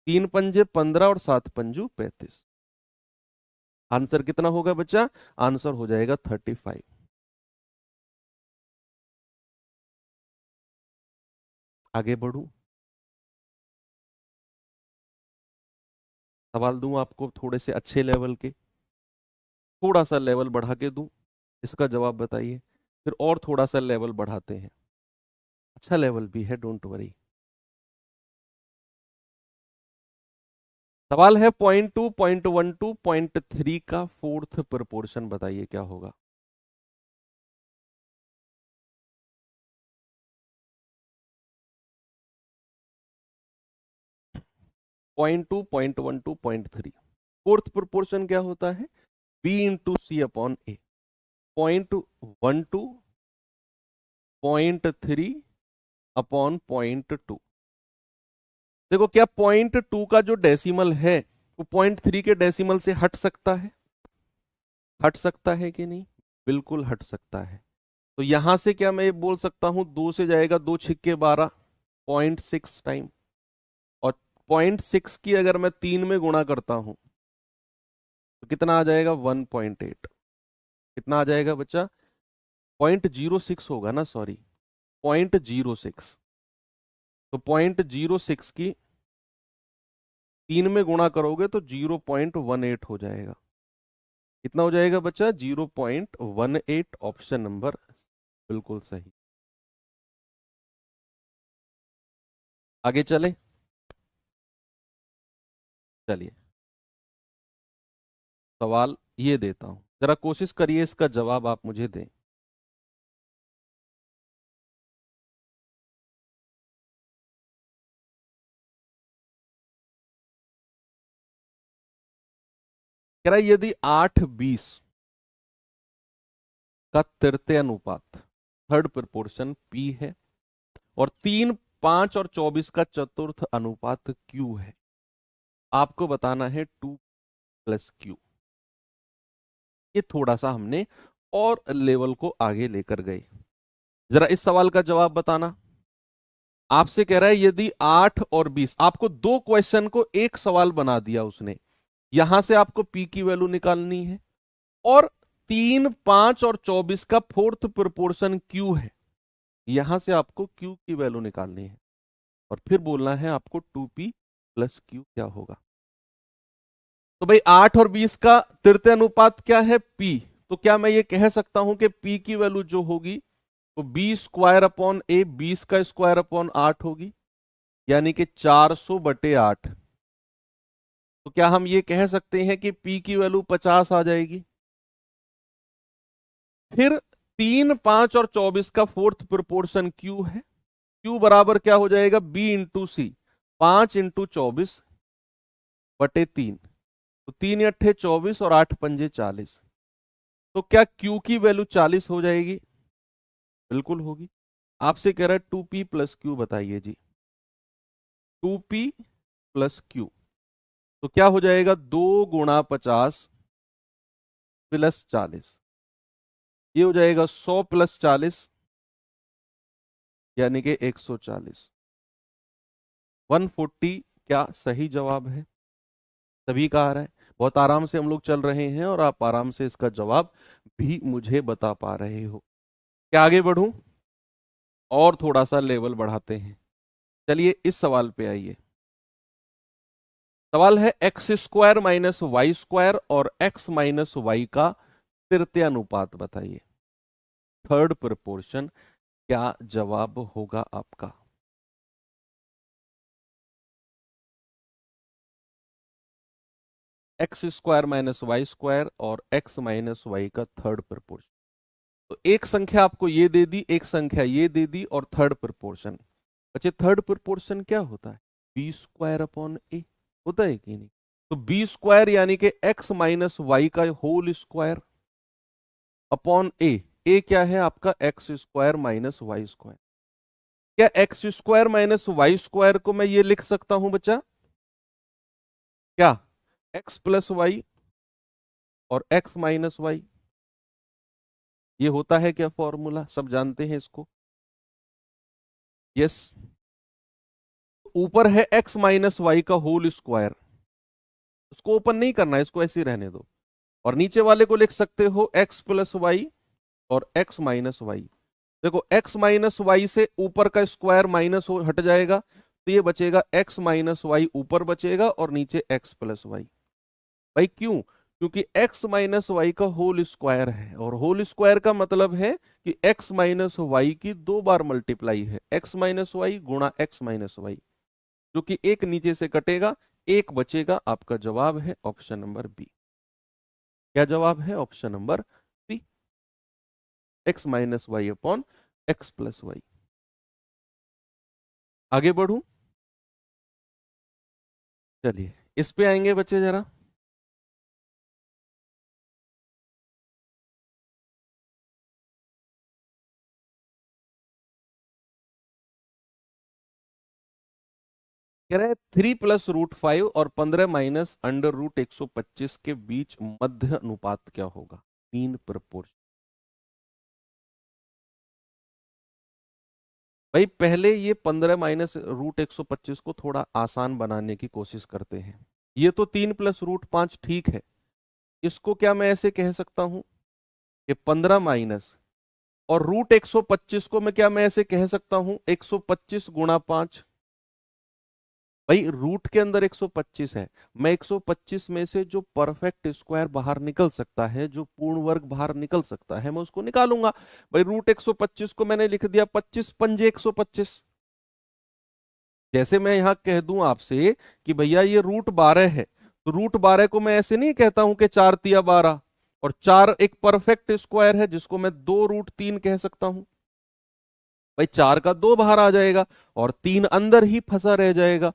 3×5 = 15 और 7×5 = 35। आंसर कितना होगा बच्चा? आंसर हो जाएगा 35। आगे बढ़ू, सवाल दूं आपको थोड़े से अच्छे लेवल के, थोड़ा सा लेवल बढ़ा के दूं, इसका जवाब बताइए। फिर और थोड़ा सा लेवल बढ़ाते हैं, अच्छा लेवल भी है, डोंट वरी। सवाल है 0.2 0.12 0.3 का फोर्थ प्रोपोर्शन बताइए क्या होगा? 0.2 0.12 0.3 फोर्थ प्रोपोर्शन क्या होता है? B/C/A। 0.12 0.3/0.2। देखो क्या 0.2 का जो डेसिमल है वो 0.3 के डेसिमल से हट सकता है? हट सकता है कि नहीं? बिल्कुल हट सकता है। तो यहां से क्या मैं ये बोल सकता हूं, 2 से जाएगा 2 छिक्के 12, 0.6 टाइम। और 0.6 की अगर मैं 3 में गुणा करता हूं तो कितना आ जाएगा? 1.8। कितना आ जाएगा बच्चा? 0.06 होगा ना, सॉरी 0.06। तो 0.06 की 3 में गुणा करोगे तो 0.18 हो जाएगा। कितना हो जाएगा बच्चा? 0.18। ऑप्शन नंबर बिल्कुल सही। आगे चले, चलिए सवाल ये देता हूं, जरा कोशिश करिए इसका जवाब आप मुझे दें। कह रहा है यदि 8:20 का तृतीय अनुपात, थर्ड प्रोपोर्शन P है, और 3 5 और 24 का चतुर्थ अनुपात Q है, आपको बताना है 2 + Q। ये थोड़ा सा हमने और लेवल को आगे लेकर गए। जरा इस सवाल का जवाब बताना। आपसे कह रहा है यदि 8 और 20, आपको दो क्वेश्चन को एक सवाल बना दिया उसने। यहां से आपको पी की वैल्यू निकालनी है और 3, 5 और 24 का फोर्थ प्रोपोर्शन क्यू है, यहां से आपको क्यू की वैल्यू निकालनी है और फिर बोलना है आपको 2p प्लस क्यू क्या होगा। तो भाई 8 और 20 का तृतीय अनुपात क्या है, p। तो क्या मैं ये कह सकता हूं कि p की वैल्यू जो होगी तो बी स्क्वायर अपॉन ए, 20 का स्क्वायर अपॉन 8 होगी, यानी कि 400/8। तो क्या हम ये कह सकते हैं कि p की वैल्यू 50 आ जाएगी। फिर 3, 5 और 24 का फोर्थ प्रोपोर्शन q है, q बराबर क्या हो जाएगा, b इंटू सी, 5 × 24/3। तो 3 × 8 = 24 और 8 × 5 = 40। तो क्या q की वैल्यू 40 हो जाएगी, बिल्कुल होगी। आपसे कह रहा है 2p प्लस क्यू बताइए जी। 2p प्लस क्यू तो क्या हो जाएगा, 2 × 50 प्लस 40, ये हो जाएगा 100 प्लस 40 यानी कि 140। 140 क्या सही जवाब है, सभी का आ रहा है। बहुत आराम से हम लोग चल रहे हैं और आप आराम से इसका जवाब भी मुझे बता पा रहे हो। क्या आगे बढ़ूं और थोड़ा सा लेवल बढ़ाते हैं। चलिए इस सवाल पे आइए। सवाल है x² - y² और x - y का तृतीय अनुपात बताइए, थर्ड प्रोपोर्शन, क्या जवाब होगा आपका। x² - y² और x - y का थर्ड प्रोपोर्शन। तो एक संख्या आपको ये दे दी, एक संख्या ये दे दी और थर्ड प्रोपोर्शन। अच्छा, थर्ड प्रोपोर्शन क्या होता है, b² अपॉन ए होता है कि नहीं। तो b² यानी कि x - y का होल स्क्वायर अपॉन ए क्या है आपका, x² - y²। क्या x² - y² को मैं ये लिख सकता हूं बच्चा, क्या x + y और x - y, ये होता है क्या फॉर्मूला, सब जानते हैं इसको। यस, ऊपर है x - y का होल स्क्वायर, उसको ओपन नहीं करना है, इसको ऐसे ही रहने दो। और नीचे वाले को लिख सकते हो x + y और x - y। देखो x - y से ऊपर का स्क्वायर माइनस हो हट जाएगा, तो ये बचेगा x - y ऊपर बचेगा और नीचे x + y। भाई क्यों, क्योंकि x - y का होल स्क्वायर है और होल स्क्वायर का मतलब है कि x - y की 2 बार मल्टीप्लाई है, x - y गुणा x - y, जो कि एक नीचे से कटेगा, एक बचेगा। आपका जवाब है ऑप्शन नंबर बी। क्या जवाब है, option number B, x - y upon x + y। आगे बढ़ूं, चलिए इस पे आएंगे बच्चे जरा। कह रहे हैं 3 + √5 और 15 माइनस √125 के बीच मध्य अनुपात क्या होगा, मीन प्रपोर्शन। भाई पहले ये 15 माइनस √125 को थोड़ा आसान बनाने की कोशिश करते हैं। ये तो 3 + √5 ठीक है, इसको क्या मैं ऐसे कह सकता हूं कि 15 माइनस और √125 को मैं क्या मैं ऐसे कह सकता हूं 125 × 5। भाई रूट के अंदर 125 है, मैं 125 में से जो परफेक्ट स्क्वायर बाहर निकल सकता है, जो पूर्ण वर्ग बाहर निकल सकता है, मैं उसको निकालूंगा। भाई √125 को मैंने लिख दिया 25 × 5 = 125। जैसे मैं यहां कह दूं आपसे कि भैया ये √12 है, तो √12 को मैं ऐसे नहीं कहता हूं कि 4 × 12, और 4 एक परफेक्ट स्क्वायर है जिसको मैं 2√3 कह सकता हूं। भाई 4 का 2 बाहर आ जाएगा और 3 अंदर ही फंसा रह जाएगा।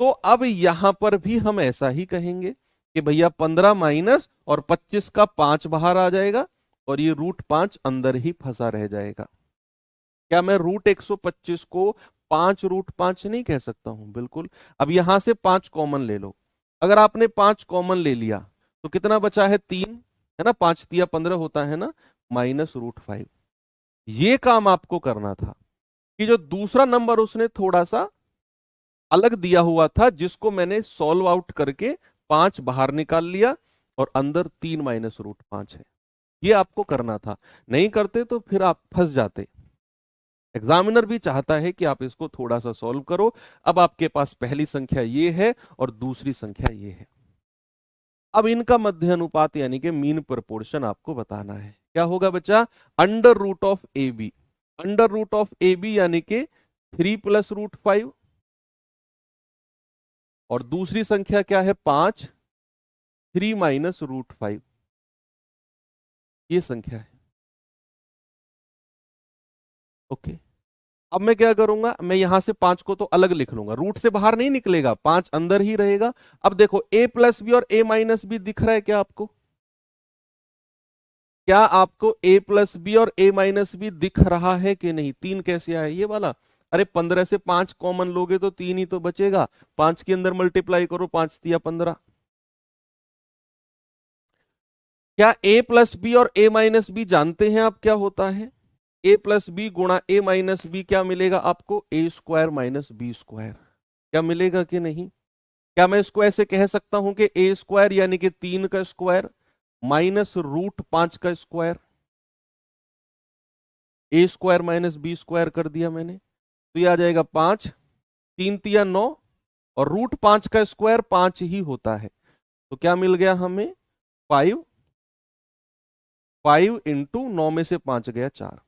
तो अब यहां पर भी हम ऐसा ही कहेंगे कि भैया 15 माइनस और 25 का 5 बाहर आ जाएगा और ये √5 अंदर ही फंसा रह जाएगा। क्या मैं √125 को 5 √5 नहीं कह सकता हूं, बिल्कुल। अब यहां से 5 कॉमन ले लो, अगर आपने 5 कॉमन ले लिया तो कितना बचा है, 3 है ना, 5 × 3 = 15 होता है ना, -√5। ये काम आपको करना था कि जो दूसरा नंबर उसने थोड़ा सा अलग दिया हुआ था, जिसको मैंने सॉल्व आउट करके 5 बाहर निकाल लिया और अंदर 3 -√5 है। ये आपको करना था, नहीं करते तो फिर आप फंस जाते। एग्जामिनर भी चाहता है कि आप इसको थोड़ा सा सॉल्व करो। अब आपके पास पहली संख्या ये है और दूसरी संख्या ये है। अब इनका मध्य अनुपात यानी कि मीन प्रोपोर्शन आपको बताना है। क्या होगा बच्चा? √(ab). √(ab) यानी कि 3 + √5, और दूसरी संख्या क्या है? 5, 3 -√5। ये संख्या है। ओके, अब मैं क्या करूंगा, मैं यहां से 5 को तो अलग लिख लूंगा, रूट से बाहर नहीं निकलेगा, 5 अंदर ही रहेगा। अब देखो a+b और a-b दिख रहा है क्या आपको? क्या आपको a+b और a-b दिख रहा है कि नहीं? 3 कैसे आया ये वाला? अरे 15 से 5 कॉमन लोगे तो 3 ही तो बचेगा, 5 के अंदर मल्टीप्लाई करो, 5 तिया 15। क्या a+b और a-b जानते हैं आप क्या होता है? a+b गुणा a-b क्या मिलेगा आपको? a² - b²। क्या मिलेगा कि नहीं? क्या मैं इसको ऐसे कह सकता हूं कि a² यानी कि 3 का स्क्वायर -√5 का स्क्वायर, a² - b² कर दिया मैंने, तो ये आ जाएगा 5, 3 तिया 9, और √5 का स्क्वायर 5 ही होता है। तो क्या मिल गया हमें? 5। 5 × 9 में से 5 गया 4।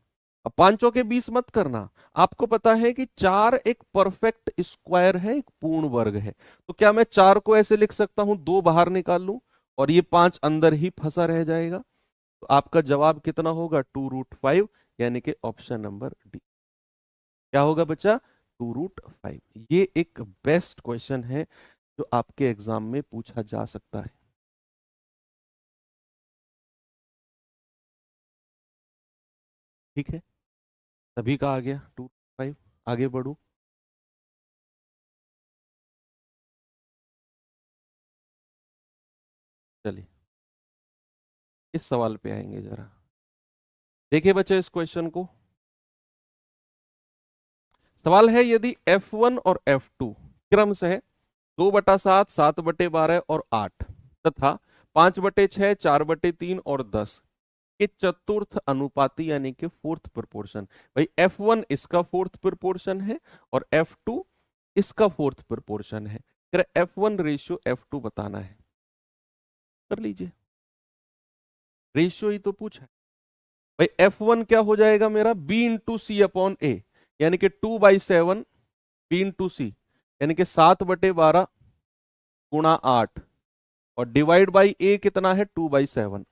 अब 5 चौके 20 मत करना, आपको पता है कि 4 एक परफेक्ट स्क्वायर है, एक पूर्ण वर्ग है। तो क्या मैं 4 को ऐसे लिख सकता हूं, 2 बाहर निकाल लूं और ये 5 अंदर ही फंसा रह जाएगा? तो आपका जवाब कितना होगा? 2√5, यानी कि ऑप्शन नंबर डी। क्या होगा बच्चा? 2√5। ये एक बेस्ट क्वेश्चन है जो आपके एग्जाम में पूछा जा सकता है। ठीक है, सभी का आ गया 2√5। आगे बढ़ू। चलिए इस सवाल पे आएंगे जरा। देखिए बच्चे इस क्वेश्चन को। सवाल है, यदि F1 और F2 क्रमशः 2/7, 7/12 और 8 तथा 5/6, 4/3 और 10 के चतुर्थ अनुपाती यानी कि फोर्थ प्रोपोर्शन। भाई F1 इसका फोर्थ प्रोपोर्शन है और F2 इसका फोर्थ प्रोपोर्शन है। F1:F2 बताना है। कर लीजिए, रेशियो ही तो पूछा है। भाई F1 क्या हो जाएगा मेरा? B × C/A, यानी कि 2/7 B × C, यानी कि 7/12 × 8, और डिवाइड बाई A कितना है? 2/7।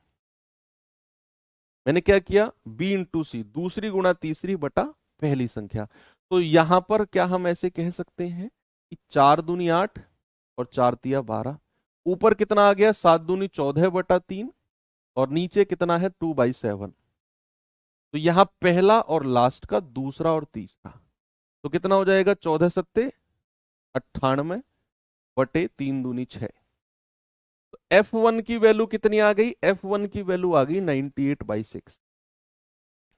मैंने क्या किया? B × C, दूसरी गुणा तीसरी बटा पहली संख्या। तो यहां पर क्या हम ऐसे कह सकते हैं कि 4 दूनी 8 और 4 तिया 12। ऊपर कितना आ गया? 7 दूनी 14/3, और नीचे कितना है? 2/7। तो यहां पहला और लास्ट का दूसरा और तीसरा, तो कितना हो जाएगा? 14 सत्ते 98 बटे 3 दूनी 6। तो F1 की वैल्यू कितनी आ गई? F1 की वैल्यू आ गई 98/6।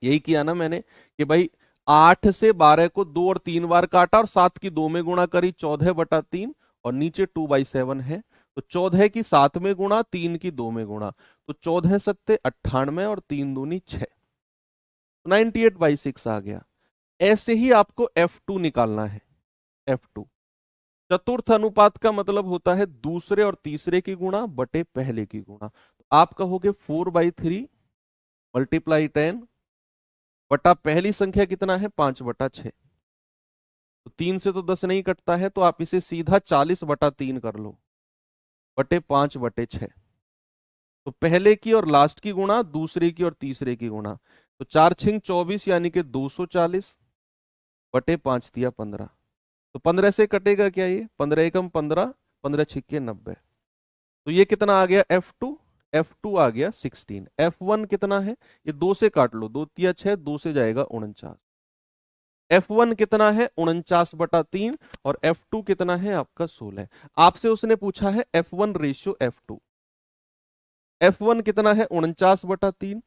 यही किया ना मैंने कि भाई 8 से 12 को 2 और 3 बार काटा और 7 की 2 में गुणा करी, 14/3, और नीचे 2/7 है, तो 14 की 7 में गुणा, 3 की 2 में गुणा, तो 14 सत्ते 98 और 3 दूनी 6, 98/6 आ गया। ऐसे ही आपको F2 निकालना है। F2 चतुर्थ अनुपात का मतलब होता है दूसरे और तीसरे की गुणा बटे पहले की गुणा। तो आप कहोगे 4/3 × 10 बटा पहली संख्या कितना है? 5/6। तो 3 से तो 10 नहीं कटता है, तो आप इसे सीधा 40/3 कर लो बटे 5/6। तो पहले की और लास्ट की गुणा, दूसरे की और तीसरे की गुणा, तो 4 छिंग 24 यानी कि 240 बटे 5 तिया 15। तो 15 से कटेगा क्या? ये 15 एकम 15, 15 छिक्के 90। तो ये कितना आ गया? F2 आ गया 16। F1 कितना है? ये 2 से काट लो, 2 तिया 6, 2 से जाएगा 49। F1 कितना है? 49/3, और F2 कितना है आपका? 16। आपसे उसने पूछा है F1:F2। F1 कितना है? 49/3,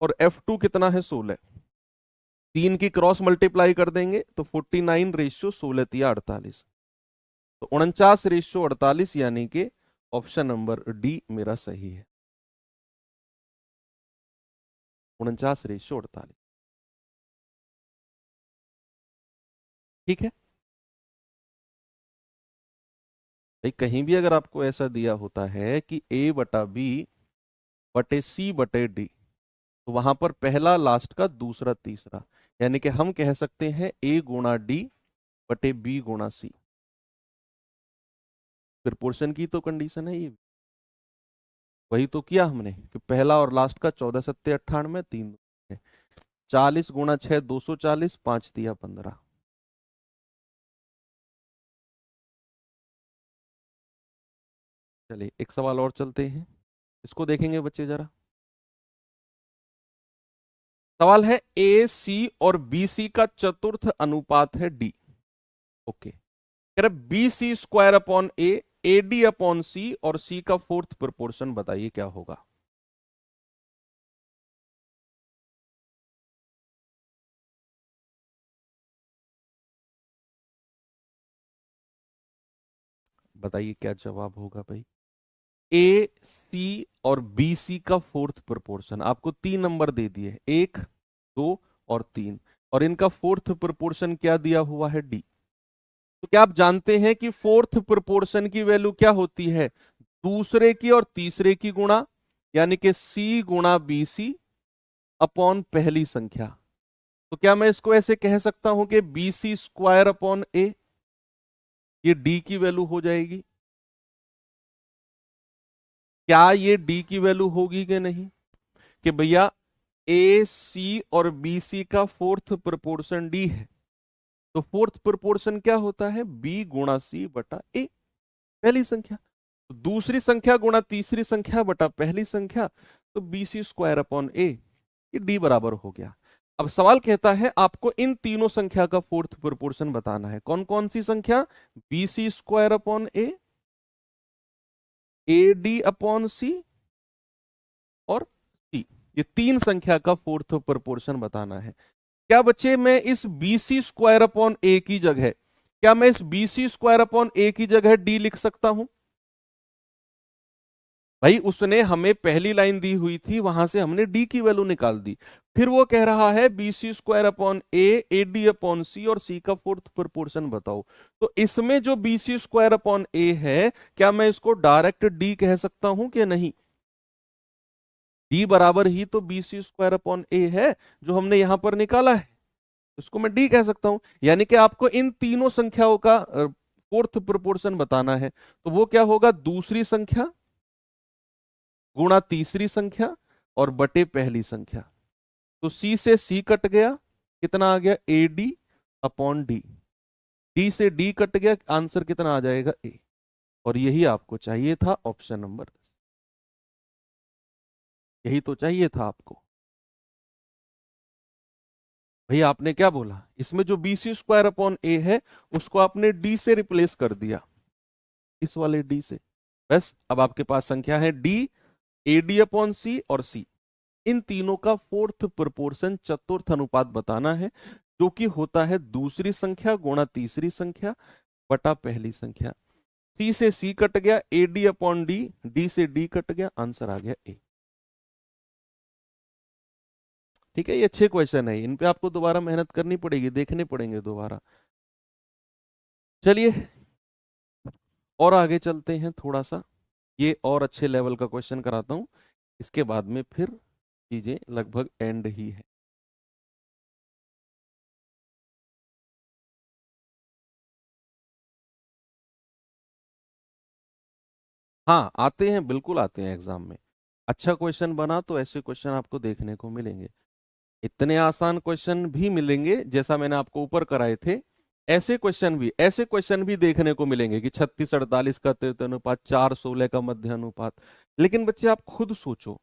और F2 कितना है 16। तीन की क्रॉस मल्टीप्लाई कर देंगे तो 49/16 तो 49/48 यानी कि ऑप्शन नंबर डी मेरा सही है। 49/48। ठीक है भाई, कहीं भी अगर आपको ऐसा दिया होता है कि A/B/C/D, तो वहां पर पहला लास्ट का दूसरा तीसरा, यानी कि हम कह सकते हैं A/D/B/C। प्रोपोर्शन की तो कंडीशन है ये, वही तो किया हमने कि पहला और लास्ट का 14×7=98, 3 40 × 6 240, 5×3 15। चलिए एक सवाल और चलते हैं, इसको देखेंगे बच्चे जरा। सवाल है AC और BC का चतुर्थ अनुपात है D। ओके, कह रहे BC² AD/C और C का फोर्थ प्रोपोर्शन बताइए क्या होगा। बताइए क्या जवाब होगा भाई। AC और BC का फोर्थ प्रोपोर्शन आपको 3 नंबर दे दिए, 1 2 और 3, और इनका फोर्थ प्रोपोर्शन क्या दिया हुआ है D। तो क्या आप जानते हैं कि फोर्थ प्रोपोर्शन की वैल्यू क्या होती है, दूसरे की और तीसरे की गुणा, यानी कि C×BC पहली संख्या। तो क्या मैं इसको ऐसे कह सकता हूं कि BC² ये D की वैल्यू हो जाएगी। क्या ये D की वैल्यू होगी कि नहीं, कि भैया AC और BC का फोर्थ प्रोपोर्शन D है, तो फोर्थ प्रोपोर्शन क्या होता है B×C/A, पहली संख्या। तो दूसरी संख्या गुणा तीसरी संख्या बटा पहली संख्या, तो BC² ये D बराबर हो गया। अब सवाल कहता है आपको इन तीनों संख्या का फोर्थ प्रोपोर्शन बताना है। कौन कौन सी संख्या, BC² AD/C और C, ये तीन संख्या का फोर्थ प्रोपोर्शन बताना है। क्या बच्चे मैं इस BC² की जगह, क्या मैं इस BC² की जगह D लिख सकता हूं। भाई उसने हमें पहली लाइन दी हुई थी, वहां से हमने D की वैल्यू निकाल दी। फिर वो कह रहा है BC² AD/C और C का फोर्थ प्रोपोर्शन बताओ। तो इसमें जो BC² है, क्या मैं इसको डायरेक्ट D कह सकता हूं कि नहीं। D बराबर ही तो BC² है जो हमने यहां पर निकाला है, इसको मैं D कह सकता हूं। यानी कि आपको इन तीनों संख्याओं का फोर्थ प्रोपोर्शन बताना है, तो वो क्या होगा, दूसरी संख्या गुणा तीसरी संख्या और बटे पहली संख्या। तो C से C कट गया, कितना आ गया AD/D। D से D कट गया, आंसर कितना आ जाएगा A। और यही आपको चाहिए था, ऑप्शन नंबर, यही तो चाहिए था आपको। भैया आपने क्या बोला, इसमें जो BC² है उसको आपने D से रिप्लेस कर दिया, इस वाले D से। बस अब आपके पास संख्या है D, AD/C और C। इन तीनों का फोर्थ प्रोपोर्शन चतुर्थ अनुपात बताना है, जो कि होता है दूसरी संख्या गुणा तीसरी संख्या बटा पहली संख्या। C से C कट गया, AD/D, D से D कट गया, आंसर आ गया A। ठीक है, ये अच्छे क्वेश्चन है, इन पे आपको दोबारा मेहनत करनी पड़ेगी, देखने पड़ेंगे दोबारा। चलिए और आगे चलते हैं थोड़ा सा, ये और अच्छे लेवल का क्वेश्चन कराता हूं, इसके बाद में फिर चीजें लगभग एंड ही है। हाँ आते हैं, बिल्कुल आते हैं एग्जाम में। अच्छा क्वेश्चन बना तो ऐसे क्वेश्चन आपको देखने को मिलेंगे। इतने आसान क्वेश्चन भी मिलेंगे जैसा मैंने आपको ऊपर कराए थे, ऐसे क्वेश्चन भी देखने को मिलेंगे कि 36/48 का तृतीय अनुपात, 4/16 का मध्य अनुपात। लेकिन बच्चे आप खुद सोचो,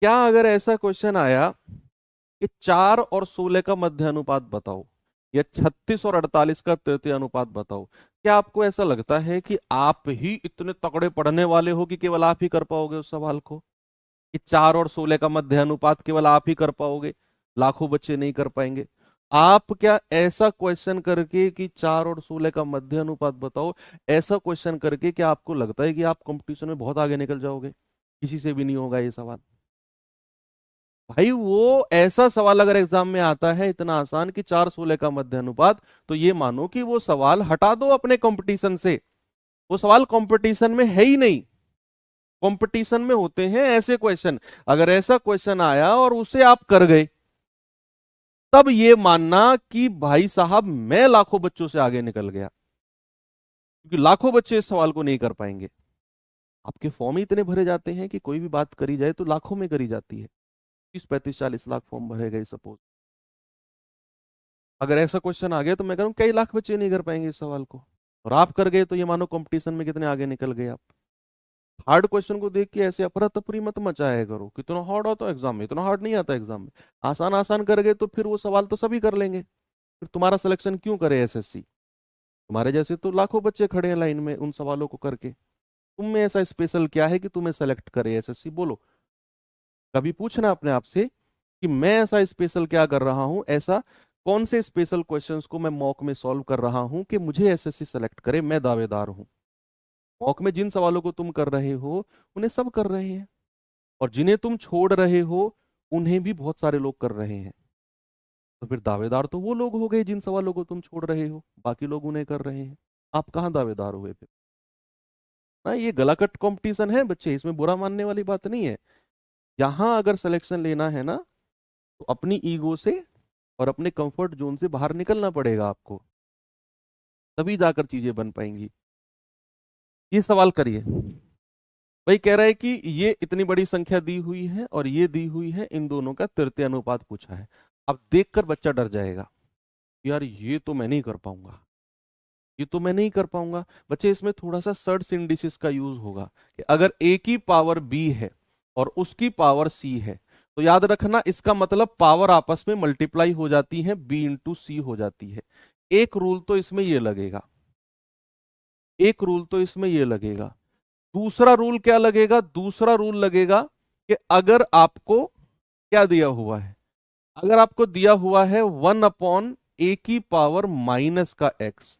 क्या अगर ऐसा क्वेश्चन आया कि 4 और 16 का मध्य अनुपात बताओ, या 36 और 48 का तृतीय अनुपात बताओ, क्या आपको ऐसा लगता है कि आप ही इतने तगड़े पढ़ने वाले हो कि केवल आप ही कर पाओगे उस सवाल को। कि 4 और 16 का मध्य अनुपात केवल आप ही कर पाओगे, लाखों बच्चे नहीं कर पाएंगे। आप क्या ऐसा क्वेश्चन करके कि 4 और 16 का मध्य अनुपात बताओ, ऐसा क्वेश्चन करके क्या आपको लगता है कि आप कंपटीशन में बहुत आगे निकल जाओगे? किसी से भी नहीं होगा ये सवाल। भाई वो ऐसा सवाल अगर एग्जाम में आता है इतना आसान कि 4-16 का मध्य अनुपात, तो ये मानो कि वो सवाल हटा दो अपने कंपटीशन से, वो सवाल कंपटीशन में है ही नहीं। कंपटीशन में होते हैं ऐसे क्वेश्चन, अगर ऐसा क्वेश्चन आया और उसे आप कर गए, तब ये मानना कि भाई साहब मैं लाखों बच्चों से आगे निकल गया, क्योंकि लाखों बच्चे इस सवाल को नहीं कर पाएंगे। आपके फॉर्म ही इतने भरे जाते हैं कि कोई भी बात करी जाए तो लाखों में करी जाती है। 30-35-40 लाख फॉर्म भरे गए सपोज, अगर ऐसा क्वेश्चन आ गया तो मैं कह रहा हूं कई लाख बच्चे नहीं कर पाएंगे इस सवाल को, और आप कर गए तो ये मानो कंपटीशन में कितने आगे निकल गए आप। हार्ड क्वेश्चन को देख के ऐसे अफरा तफरी मत मचाया करो, कितना हार्ड आता है एग्जाम में, इतना हार्ड नहीं आता एग्जाम में। आसान आसान कर गए तो फिर वो सवाल तो सभी कर लेंगे, फिर तुम्हारा सिलेक्शन क्यों करे एसएससी? तुम्हारे जैसे तो लाखों बच्चे खड़े हैं लाइन में उन सवालों को करके, तुम में ऐसा स्पेशल क्या है कि तुम्हें सेलेक्ट करे एसएससी? बोलो, कभी पूछना अपने आप से कि मैं ऐसा स्पेशल क्या कर रहा हूं, ऐसा कौन से स्पेशल क्वेश्चंस को मैं मॉक में सॉल्व कर रहा हूं कि मुझे एसएससी सेलेक्ट करे, मैं दावेदार हूं। मॉक में जिन सवालों को तुम कर रहे हो उन्हें सब कर रहे हैं, और जिन्हें तुम छोड़ रहे हो उन्हें भी बहुत सारे लोग कर रहे हैं। तो फिर दावेदार तो वो लोग हो गए जिन सवालों को तुम छोड़ रहे हो, बाकी लोग उन्हें कर रहे हैं। आप कहाँ दावेदार हुए फिर? ना, ये गलाकट कंपटीशन है बच्चे, इसमें बुरा मानने वाली बात नहीं है। यहाँ अगर सिलेक्शन लेना है ना, तो अपनी ईगो से और अपने कंफर्ट जोन से बाहर निकलना पड़ेगा आपको, तभी जाकर चीजें बन पाएंगी। ये सवाल करिए। भाई कह रहा है कि ये इतनी बड़ी संख्या दी हुई है और ये दी हुई है, इन दोनों का तृतीय अनुपात पूछा है। अब देखकर बच्चा डर जाएगा, यार ये तो मैं नहीं कर पाऊंगा, ये तो मैं नहीं कर पाऊंगा। बच्चे इसमें थोड़ा सा सर्ड सिंडिसिस का यूज होगा कि अगर ए की पावर बी है और उसकी पावर सी है, तो याद रखना इसका मतलब पावर आपस में मल्टीप्लाई हो जाती है, बी इंटू सी हो जाती है। एक रूल तो इसमें ये लगेगा, एक रूल तो इसमें ये लगेगा। दूसरा रूल क्या लगेगा? दूसरा रूल लगेगा कि अगर आपको क्या दिया हुआ है, अगर आपको दिया हुआ है 1/a की पावर माइनस का एक्स,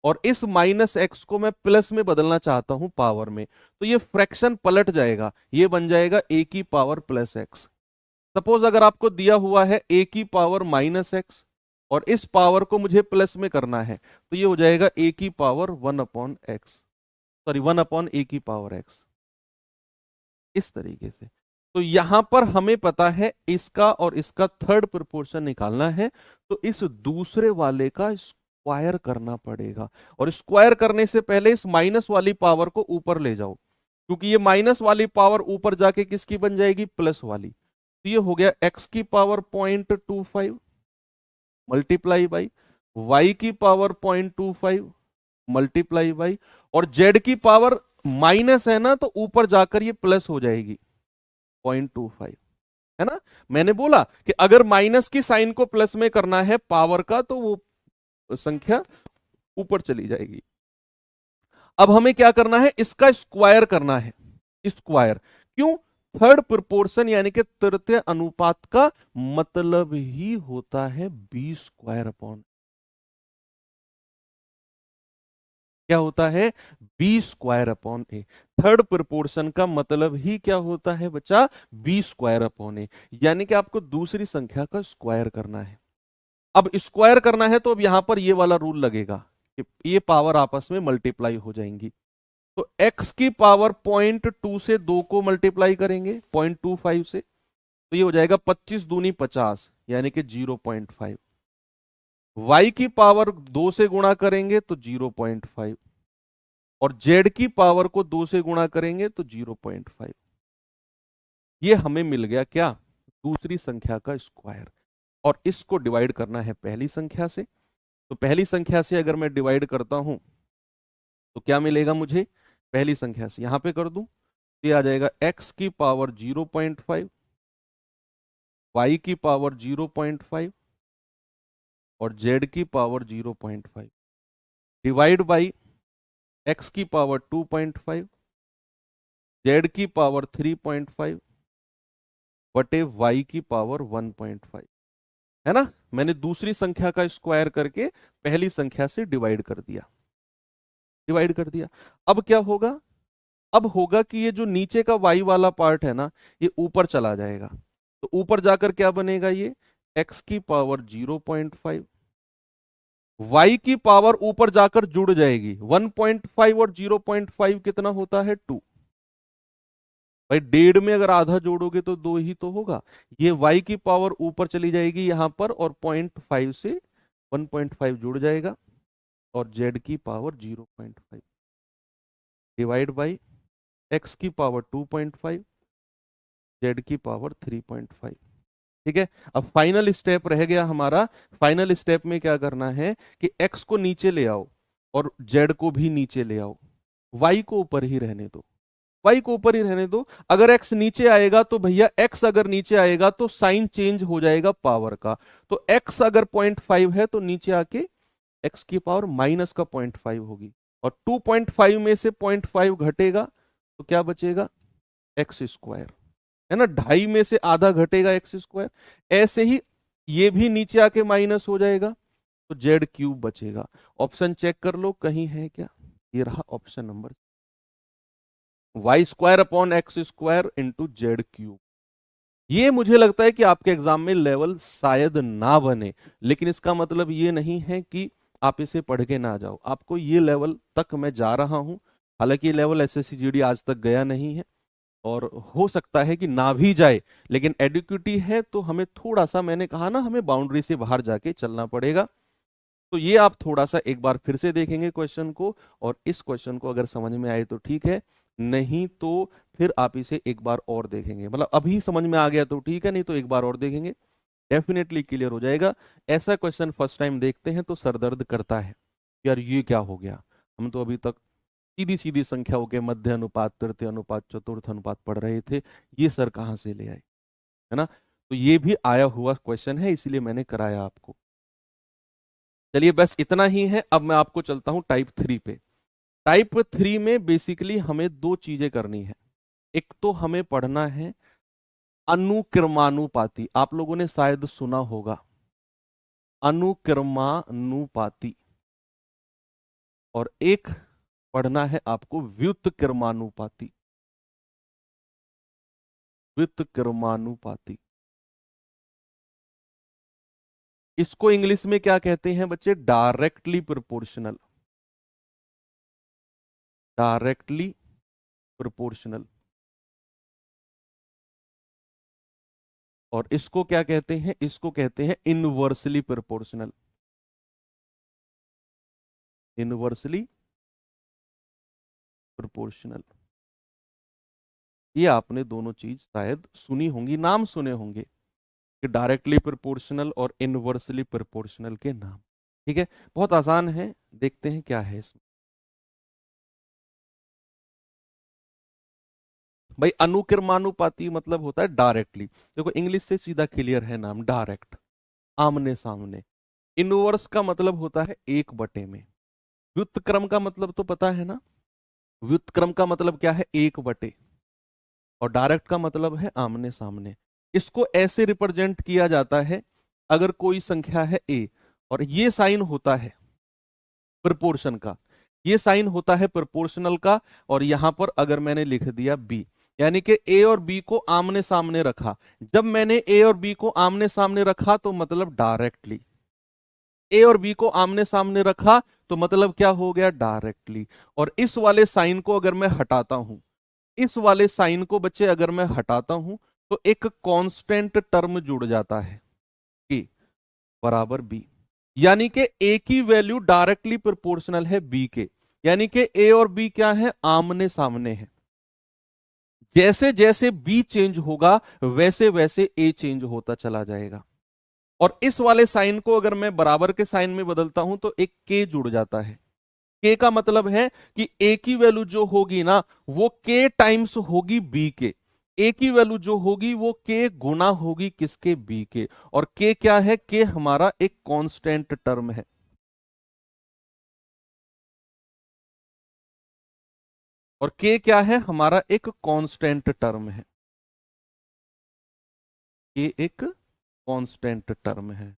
और इस माइनस एक्स को मैं प्लस में बदलना चाहता हूं पावर में, तो ये फ्रैक्शन पलट जाएगा, ये बन जाएगा a की पावर प्लस एक्स। सपोज अगर आपको दिया हुआ है a की पावर माइनस एक्स और इस पावर को मुझे प्लस में करना है, तो ये हो जाएगा a की पावर 1/x, सॉरी 1/a की पावर x, इस तरीके से। तो यहां पर हमें पता है इसका और इसका थर्ड प्रोपोर्शन निकालना है, तो इस दूसरे वाले का स्क्वायर करना पड़ेगा, और स्क्वायर करने से पहले इस माइनस वाली पावर को ऊपर ले जाओ, क्योंकि ये माइनस वाली पावर ऊपर जाके किसकी बन जाएगी? प्लस वाली। तो ये हो गया x की पावर 0.25 मल्टीप्लाई बाई y की पावर 0.25 मल्टीप्लाई बाई, और z की पावर माइनस है ना, तो ऊपर जाकर ये प्लस हो जाएगी 0.25, है ना। मैंने बोला कि अगर माइनस की साइन को प्लस में करना है पावर का, तो वो संख्या ऊपर चली जाएगी। अब हमें क्या करना है? इसका स्क्वायर करना है, स्क्वायर। क्यों? थर्ड प्रोपोर्शन यानी कि तृतीय अनुपात का मतलब ही होता है बी स्क्वायर अपॉन, क्या होता है? बी स्क्वायर अपॉन ए। थर्ड प्रोपोर्शन का मतलब ही क्या होता है बच्चा? बी स्क्वायर अपॉन ए, यानी कि आपको दूसरी संख्या का स्क्वायर करना है। अब स्क्वायर करना है तो अब यहां पर ये वाला रूल लगेगा कि ये पावर आपस में मल्टीप्लाई हो जाएंगी। तो x की पावर 0.2 से 2 को मल्टीप्लाई करेंगे 0.25 से, तो ये हो जाएगा 25 दूनी 50 यानी कि 0.5। y की पावर 2 से गुणा करेंगे तो 0.5, और z की पावर को 2 से गुणा करेंगे तो 0.5। ये हमें मिल गया क्या? दूसरी संख्या का स्क्वायर। और इसको डिवाइड करना है पहली संख्या से, तो पहली संख्या से अगर मैं डिवाइड करता हूं तो क्या मिलेगा मुझे? पहली संख्या से यहां पे कर दूं, ये आ जाएगा x की पावर 0.5, y की पावर 0.5 और z की पावर 0.5, डिवाइड बाई x की पावर 2.5, z की पावर 3.5 बटे y की पावर 1.5, है ना। मैंने दूसरी संख्या का स्क्वायर करके पहली संख्या से डिवाइड कर दिया। अब क्या होगा, अब होगा कि ये जो नीचे का y वाला पार्ट है ना, ये ऊपर चला जाएगा। तो ऊपर जाकर क्या बनेगा, ये x की पावर 0.5, y की पावर ऊपर जाकर जुड़ जाएगी 1.5, और 0.5 कितना होता है 2। भाई 1.5 में अगर आधा जोड़ोगे तो 2 ही तो होगा। ये y की पावर ऊपर चली जाएगी यहां पर, और 0.5 से 1.5 जुड़ जाएगा, और z की पावर 0.5 डिवाइड बाई x की पावर 2.5, z की पावर 3.5। ठीक है। अब फाइनल स्टेप रह गया हमारा। फाइनल स्टेप में क्या करना है कि x को नीचे ले आओ और z को भी नीचे ले आओ, y को ऊपर ही रहने दो, y को ऊपर ही रहने दो। अगर x नीचे आएगा तो भैया, x अगर नीचे आएगा तो साइन चेंज हो जाएगा पावर का। तो x अगर 0.5 है तो नीचे आके x की पावर माइनस का 0.5 होगी, और 2.5 में से 0.5 घटेगा तो क्या बचेगा, एक्स स्क्वायर, है ना। 2.5 में से आधा घटेगा एक्स स्क्वायर। ऐसे ही ये भी नीचे आके माइनस हो जाएगा, तो जेड क्यूब बचेगा। ऑप्शन चेक कर लो कहीं है क्या, ये रहा option number, Y square upon X square into Z cube. ये मुझे लगता है कि आपके एग्जाम में लेवल शायद ना बने, लेकिन इसका मतलब ये नहीं है कि आप इसे पढ़ के ना जाओ। आपको ये लेवल तक मैं जा रहा हूं, हालांकि ये लेवल एसएससी जीडी आज तक गया नहीं है, और हो सकता है कि ना भी जाए, लेकिन एडिक्विटी है तो हमें थोड़ा सा, मैंने कहा ना, हमें बाउंड्री से बाहर जाके चलना पड़ेगा। तो ये आप थोड़ा सा एक बार फिर से देखेंगे क्वेश्चन को, और इस क्वेश्चन को अगर समझ में आए तो ठीक है, नहीं तो फिर आप इसे एक बार और देखेंगे। मतलब अभी समझ में आ गया तो ठीक है, नहीं तो एक बार और देखेंगे, डेफिनेटली क्लियर हो जाएगा। ऐसा क्वेश्चन फर्स्ट टाइम देखते हैं तो सरदर्द करता है, यार ये क्या हो गया, हम तो अभी तक सीधी सीधी संख्याओं के मध्य अनुपात, तृतीय अनुपात, चतुर्थ अनुपात पढ़ रहे थे, ये सर कहाँ से ले आए, है ना। तो ये भी आया हुआ क्वेश्चन है, इसीलिए मैंने कराया आपको। चलिए बस इतना ही है। अब मैं आपको चलता हूं टाइप 3 पे। टाइप 3 में बेसिकली हमें दो चीजें करनी है। एक तो हमें पढ़ना है अनुक्रमानुपाती, आप लोगों ने शायद सुना होगा अनुक्रमानुपाती, और एक पढ़ना है आपको व्युत्क्रमानुपाती। व्युत्क्रमानुपाती, इसको इंग्लिश में क्या कहते हैं बच्चे, डायरेक्टली प्रोपोर्शनल। Directly proportional. और इसको क्या कहते हैं, इसको कहते हैं इनवर्सली प्रोपोर्शनल। इनवर्सली प्रोपोर्शनल, ये आपने दोनों चीज शायद सुनी होंगी, नाम सुने होंगे, कि डायरेक्टली प्रोपोर्शनल और इनवर्सली प्रोपोर्शनल के नाम। ठीक है, बहुत आसान है, देखते हैं क्या है इसमें। भाई अनुक्रमानुपाती मतलब होता है डायरेक्टली, देखो इंग्लिश से सीधा क्लियर है नाम, डायरेक्ट, आमने सामने। इनवर्स का मतलब होता है एक बटे में। व्युत्क्रम का मतलब तो पता है ना, व्युत्क्रम का मतलब क्या है, एक बटे, और डायरेक्ट का मतलब है आमने सामने। इसको ऐसे रिप्रेजेंट किया जाता है, अगर कोई संख्या है ए, और ये साइन होता है प्रोपोर्शन का, ये साइन होता है प्रोपोर्शनल का, और यहां पर अगर मैंने लिख दिया बी, यानी कि ए और बी को आमने सामने रखा। जब मैंने ए और बी को आमने सामने रखा तो मतलब डायरेक्टली, ए और बी को आमने सामने रखा तो मतलब क्या हो गया, डायरेक्टली। और इस वाले साइन को अगर मैं हटाता हूं, इस वाले साइन को बच्चे अगर मैं हटाता हूं, तो एक कांस्टेंट टर्म जुड़ जाता है, ए बराबर बी, यानी कि ए की वैल्यू डायरेक्टली प्रोपोर्शनल है बी के, यानी कि ए और बी क्या है, आमने सामने है। जैसे जैसे बी चेंज होगा वैसे वैसे ए चेंज होता चला जाएगा। और इस वाले साइन को अगर मैं बराबर के साइन में बदलता हूं तो एक के जुड़ जाता है। के का मतलब है कि ए की वैल्यू जो होगी ना, वो के टाइम्स होगी बी के। ए की वैल्यू जो होगी वो के गुना होगी किसके, बी के। और के क्या है, के हमारा एक कांस्टेंट टर्म है। और के क्या है, हमारा एक कांस्टेंट टर्म है। ये एक कांस्टेंट टर्म है,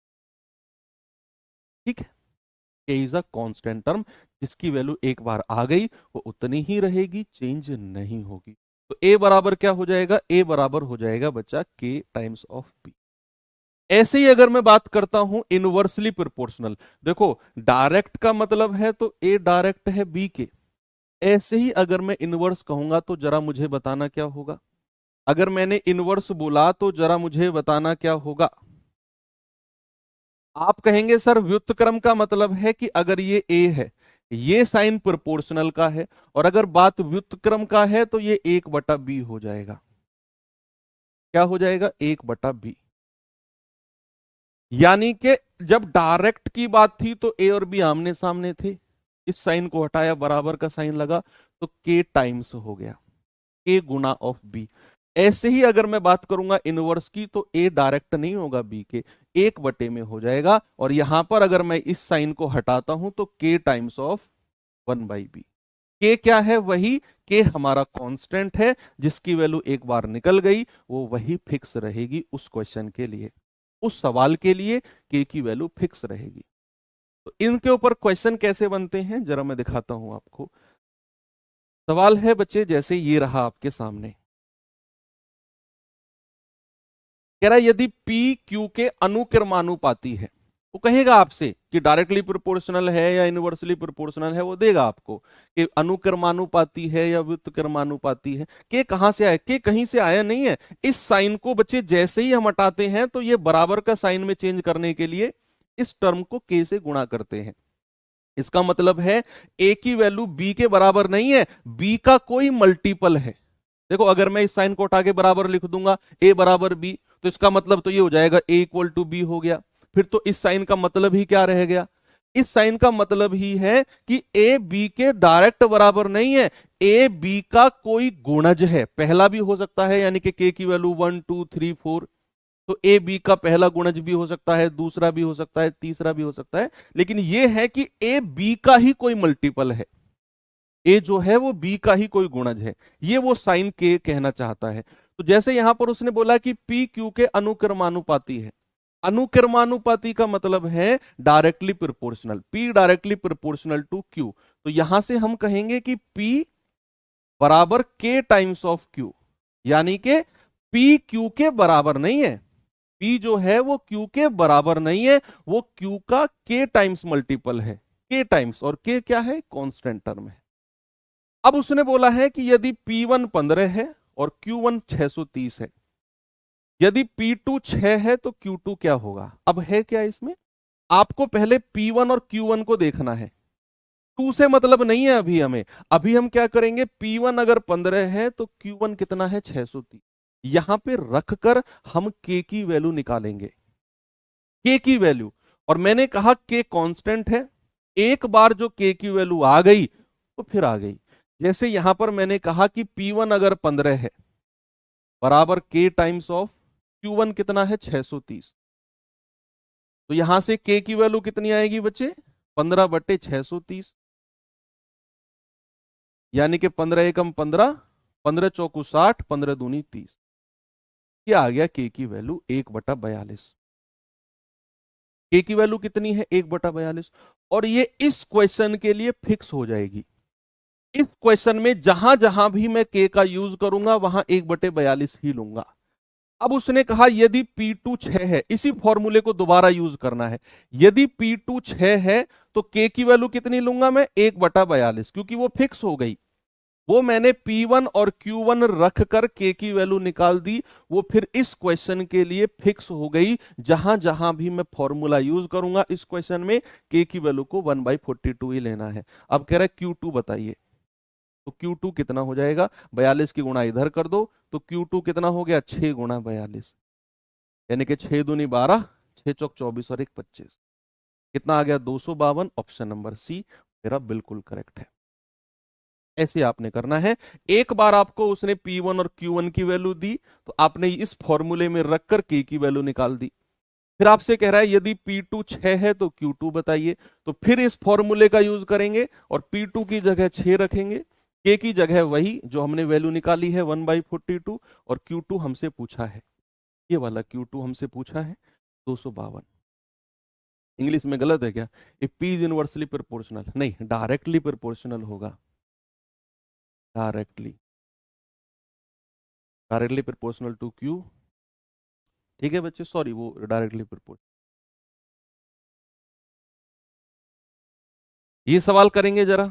ठीक है। के इज अ कांस्टेंट टर्म, जिसकी वैल्यू एक बार आ गई वो उतनी ही रहेगी, चेंज नहीं होगी। तो ए बराबर क्या हो जाएगा, ए बराबर हो जाएगा बच्चा के टाइम्स ऑफ बी। ऐसे ही अगर मैं बात करता हूं इनवर्सली प्रोपोर्शनल, देखो डायरेक्ट का मतलब है तो ए डायरेक्ट है बी के, ऐसे ही अगर मैं इनवर्स कहूंगा तो जरा मुझे बताना क्या होगा। अगर मैंने इनवर्स बोला तो जरा मुझे बताना क्या होगा। आप कहेंगे सर व्युत्क्रम का मतलब है कि अगर ये ए है, ये साइन प्रोपोर्शनल का है, और अगर बात व्युत्क्रम का है तो ये 1/b हो जाएगा। क्या हो जाएगा, 1/b। यानी कि जब डायरेक्ट की बात थी तो ए और बी आमने सामने थे, इस साइन को हटाया, बराबर का साइन लगा, तो के टाइम्स हो गया, के गुना ऑफ बी। ऐसे ही अगर मैं बात करूंगा इनवर्स की तो ए डायरेक्ट नहीं होगा बी के, 1/, में हो जाएगा, और यहां पर अगर मैं इस साइन को हटाता हूं तो के टाइम्स ऑफ 1/b। के क्या है, वही के हमारा कांस्टेंट है, जिसकी वैल्यू एक बार निकल गई वो वही फिक्स रहेगी उस क्वेश्चन के लिए, उस सवाल के लिए के की वैल्यू फिक्स रहेगी। तो इनके ऊपर क्वेश्चन कैसे बनते हैं जरा मैं दिखाता हूं आपको। सवाल है बच्चे जैसे ये रहा आपके सामने, कह रहा है यदि P Q के अनुक्रमानुपाती है, वो कहेगा आपसे कि डायरेक्टली प्रोपोर्शनल है या इनवर्सली प्रोपोर्शनल है, वो देगा आपको कि अनुक्रमानुपाती है या व्युत्क्रमानुपाती है। के कहां से आया, के कहीं से आया नहीं है। इस साइन को बच्चे जैसे ही हम हटाते हैं तो ये बराबर का साइन में चेंज करने के लिए इस टर्म को के से गुणा करते हैं। इसका मतलब है ए की वैल्यू बी के बराबर नहीं है, बी का कोई मल्टीपल है। देखो अगर मैं इस साइन को उठा के बराबर लिख दूंगा ए बराबर बी, तो इसका मतलब तो ये हो जाएगा ए इक्वल टू बी हो गया। फिर तो इस साइन का मतलब ही क्या रह गया, इस साइन का मतलब ही है कि ए बी के डायरेक्ट बराबर नहीं है, ए बी का कोई गुणज है। पहला भी हो सकता है, यानी कि के की वैल्यू 1 2 3 4, तो ए बी का पहला गुणज भी हो सकता है, दूसरा भी हो सकता है, तीसरा भी हो सकता है, लेकिन यह है कि ए बी का ही कोई मल्टीपल है, ए जो है वो बी का ही कोई गुणज है। ये वो साइन के कहना चाहता है। तो जैसे यहां पर उसने बोला कि पी क्यू के अनुक्रमानुपाती है, अनुक्रमानुपाती का मतलब है directly proportional, P directly proportional to Q. तो यहां से हम कहेंगे कि पी बराबर के टाइम्स ऑफ क्यू, यानी कि पी क्यू के बराबर नहीं है, पी जो है वो क्यू के बराबर नहीं है, वो क्यू का के टाइम्स मल्टीपल है, के टाइम्स, और के क्या है, कांस्टेंट टर्म है। अब उसने बोला है कि यदि P1 15 है और Q1 630 है, यदि P2 6 है तो Q2 क्या होगा। अब है क्या इसमें, आपको पहले P1 और Q1 को देखना है, 2 से मतलब नहीं है अभी हमें। अभी हम क्या करेंगे, P1 अगर 15 है तो Q1 कितना है, 630। यहां पे रखकर हम K की वैल्यू निकालेंगे, K की वैल्यू, और मैंने कहा K कांस्टेंट है, एक बार जो K की वैल्यू आ गई तो फिर आ गई। जैसे यहां पर मैंने कहा कि P1 अगर 15 है बराबर K टाइम्स ऑफ Q1 कितना है, 630, तो यहां से K की वैल्यू कितनी आएगी बच्चे, 15/630, यानी कि 15 एकम 15, 15 चौकू 60, 15 दूनी 30, ये आ गया K की वैल्यू 1/42। K की वैल्यू कितनी है, 1/42, और ये इस क्वेश्चन के लिए फिक्स हो जाएगी। इस क्वेश्चन में जहां जहां भी मैं K का यूज करूंगा वहां 1/42 ही लूंगा। अब उसने कहा यदि P2 6 है, इसी फॉर्मूले को दोबारा यूज करना है, यदि P2 6 है तो K की वैल्यू कितनी लूंगा मैं, 1/42, क्योंकि वो फिक्स हो गई। वो मैंने P1 और Q1 रख कर K की वैल्यू निकाल दी, वो फिर इस क्वेश्चन के लिए फिक्स हो गई। जहां जहां भी मैं फॉर्मूला यूज करूंगा इस क्वेश्चन में K की वैल्यू को 1/42 ही लेना है। अब कह रहा है Q2 बताइए, तो Q2 कितना हो जाएगा, 42 की गुणा इधर कर दो, तो Q2 कितना हो गया, 6 गुणा 42, यानी कि 6 दूनी 12, 6 चौक 24 और 1 25, कितना आ गया, 252। ऑप्शन नंबर सी मेरा बिल्कुल करेक्ट है। ऐसे आपने करना है। एक बार आपको उसने P1 और Q1 की वैल्यू दी तो आपने इस फॉर्मूले में रखकर K की वैल्यू निकाल दी। फिर आपसे कह रहा है यदि P2 6 है तो Q2 बताइए, तो फिर इस फॉर्मूले का यूज करेंगे और P2 की जगह 6 रखेंगे, K की जगह वही जो हमने वैल्यू निकाली है 1/42, और Q2 हमसे पूछा है ये वाला Q2 हमसे पूछा है 252। इंग्लिश में गलत है क्या? If P is inversely proportional, नहीं, डायरेक्टली प्रोपोर्शनल होगा। Directly directly proportional to Q। ठीक है बच्चे, सॉरी, वो डायरेक्टली प्रोपोर्शनल। ये सवाल करेंगे जरा।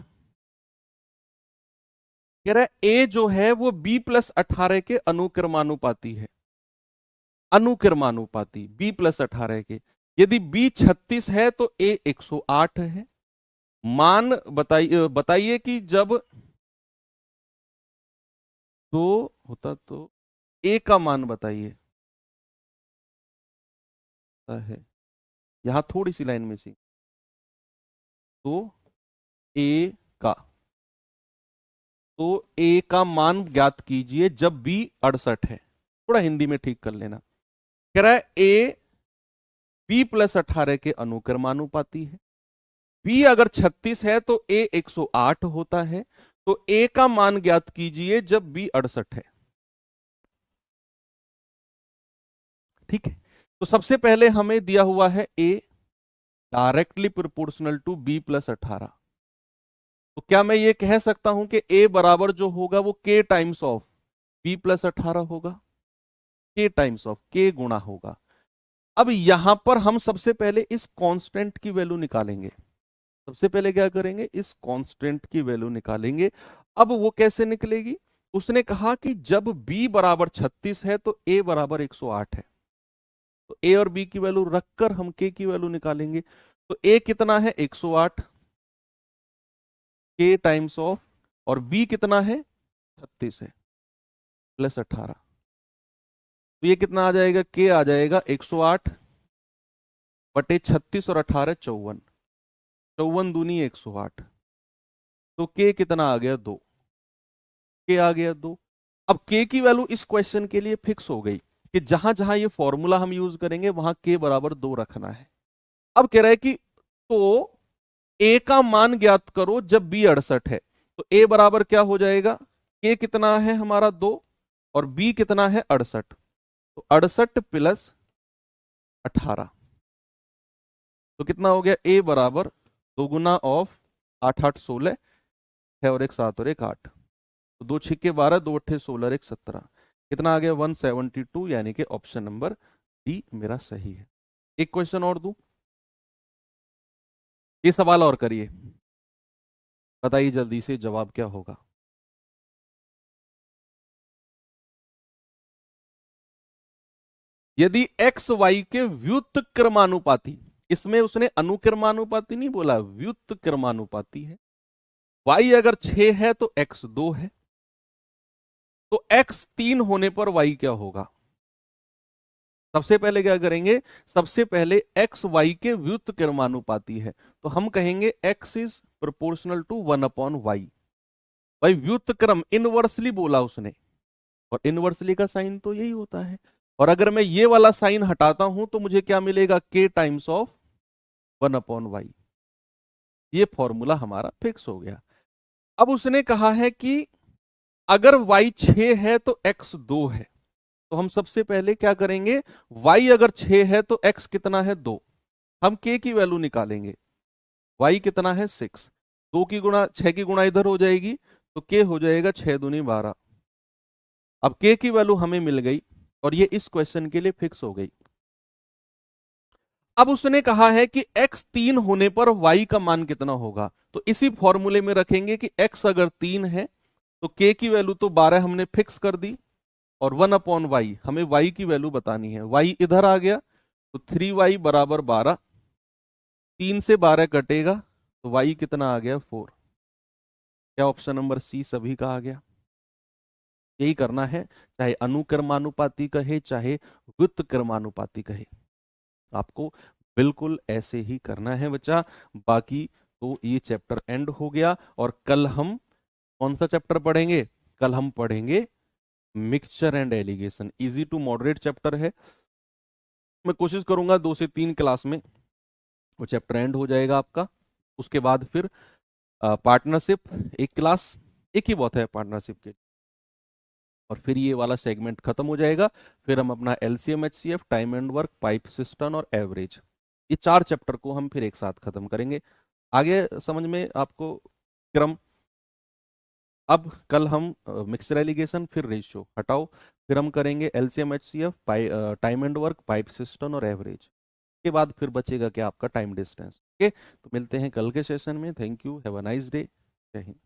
कह रहा है A जो है वो B+18 के अनुक्रमानुपाती है। अनुक्रमानुपाती B+18 के। यदि B 36 है तो A 108 है। मान बताइए, बताइए कि जब दो होता तो A का मान बताइए। है यहां थोड़ी सी लाइन में सी, तो A का, तो A का मान ज्ञात कीजिए जब B 68 है। थोड़ा हिंदी में ठीक कर लेना। कह रहा है A B+18 के अनुक्रमानुपाती है। B अगर 36 है तो A 108 होता है। तो A का मान ज्ञात कीजिए जब B 68 है। ठीक है, तो सबसे पहले हमें दिया हुआ है A directly proportional to B+18। तो क्या मैं ये कह सकता हूं कि A बराबर जो होगा वो K टाइम्स ऑफ B+18 होगा? K टाइम्स ऑफ K गुणा होगा। अब यहां पर हम सबसे पहले इस कांस्टेंट की वैल्यू निकालेंगे। सबसे पहले क्या करेंगे, इस कांस्टेंट की वैल्यू निकालेंगे। अब वो कैसे निकलेगी? उसने कहा कि जब B बराबर 36 है तो A बराबर 108 है। तो A और B की वैल्यू रखकर हम K की वैल्यू निकालेंगे। तो A कितना है? 108 K टाइम्स ऑफ, और B कितना है? 36 है, +18। तो ये कितना आ जाएगा? K आ जाएगा 108 बटे 36 और 18 54। 54 दूनी 108। तो K कितना आ गया? 2। K आ गया 2। अब K की वैल्यू इस क्वेश्चन के लिए फिक्स हो गई कि जहां जहां ये फॉर्मूला हम यूज करेंगे वहां K बराबर 2 रखना है। अब कह रहा है कि तो A का मान ज्ञात करो जब B 68 है। तो A बराबर क्या हो जाएगा? K कितना है हमारा? 2, और B कितना है? 68। तो 68 प्लस 18, तो कितना हो गया? A बराबर 2 गुना ऑफ 8 8 16, 6 और 1 7 और 1 8। तो 2 छिक्के 12, 2 अट्ठे 16 और 1 17। कितना आ गया? 172, यानी कि ऑप्शन नंबर डी मेरा सही है। एक क्वेश्चन और दूं, ये सवाल और करिए, बताइए जल्दी से जवाब क्या होगा। यदि एक्स वाई के व्युत्क्रमानुपाती, इसमें उसने अनुक्रमानुपाती नहीं बोला, व्युत्क्रमानुपाती है। वाई अगर 6 है तो एक्स 2 है। तो एक्स 3 होने पर वाई क्या होगा? सबसे पहले क्या करेंगे? सबसे पहले एक्स वाई के व्युत्क्रमानुपाती है, तो हम कहेंगे x is proportional to 1/y। भाई व्युत्क्रम, इनवर्सली बोला उसने, और इनवर्सली का साइन तो यही होता है। और अगर मैं ये वाला साइन हटाता हूं तो मुझे क्या मिलेगा? K times of 1/y। ये फॉर्मूला हमारा फिक्स हो गया। अब उसने कहा है कि अगर y 6 है तो x 2 है। तो हम सबसे पहले क्या करेंगे? y अगर 6 है तो x कितना है? 2। हम K की वैल्यू निकालेंगे। y कितना है? 6। 2 की गुणा 6 की गुणा इधर हो जाएगी, तो K हो जाएगा 6 दूनी 12। अब K की वैल्यू हमें मिल गई, और ये इस क्वेश्चन के लिए फिक्स हो गई। अब उसने कहा है कि x 3 होने पर y का मान कितना होगा। तो इसी फॉर्मूले में रखेंगे कि x अगर 3 है तो K की वैल्यू तो 12 हमने फिक्स कर दी, और 1/y हमें y की वैल्यू बतानी है। y इधर आ गया, तो 3y बराबर 12। 3 से 12 कटेगा तो y कितना आ गया? 4। क्या ऑप्शन नंबर सी सभी का आ गया? यही करना है, चाहे अनुक्रमानुपाती कहे चाहे व्युत्क्रमानुपाती कहे, आपको बिल्कुल ऐसे ही करना है बच्चा। बाकी तो ये चैप्टर एंड हो गया, और कल हम कौन सा चैप्टर पढ़ेंगे? कल हम पढ़ेंगे mixture and alligation. Easy to moderate chapter है। मैं कोशिश करूंगा 2 से 3 क्लास में वो चैप्टर एंड हो जाएगा आपका। उसके बाद फिर पार्टनरशिप, एक क्लास, एक ही बहुत है पार्टनरशिप के। और फिर ये वाला सेगमेंट खत्म हो जाएगा। फिर हम अपना LCM, HCF, time and work, pipe system और एवरेज, ये 4 चैप्टर को हम फिर एक साथ खत्म करेंगे। आगे समझ में आपको क्रम। अब कल हम मिक्सर एलिगेशन, फिर रेशियो हटाओ, फिर हम करेंगे LCM, HCF, time and work, pipe system और एवरेज। के बाद फिर बचेगा क्या आपका टाइम डिस्टेंस। ओके, तो मिलते हैं कल के सेशन में। Thank you, have a nice day. जय हिंद।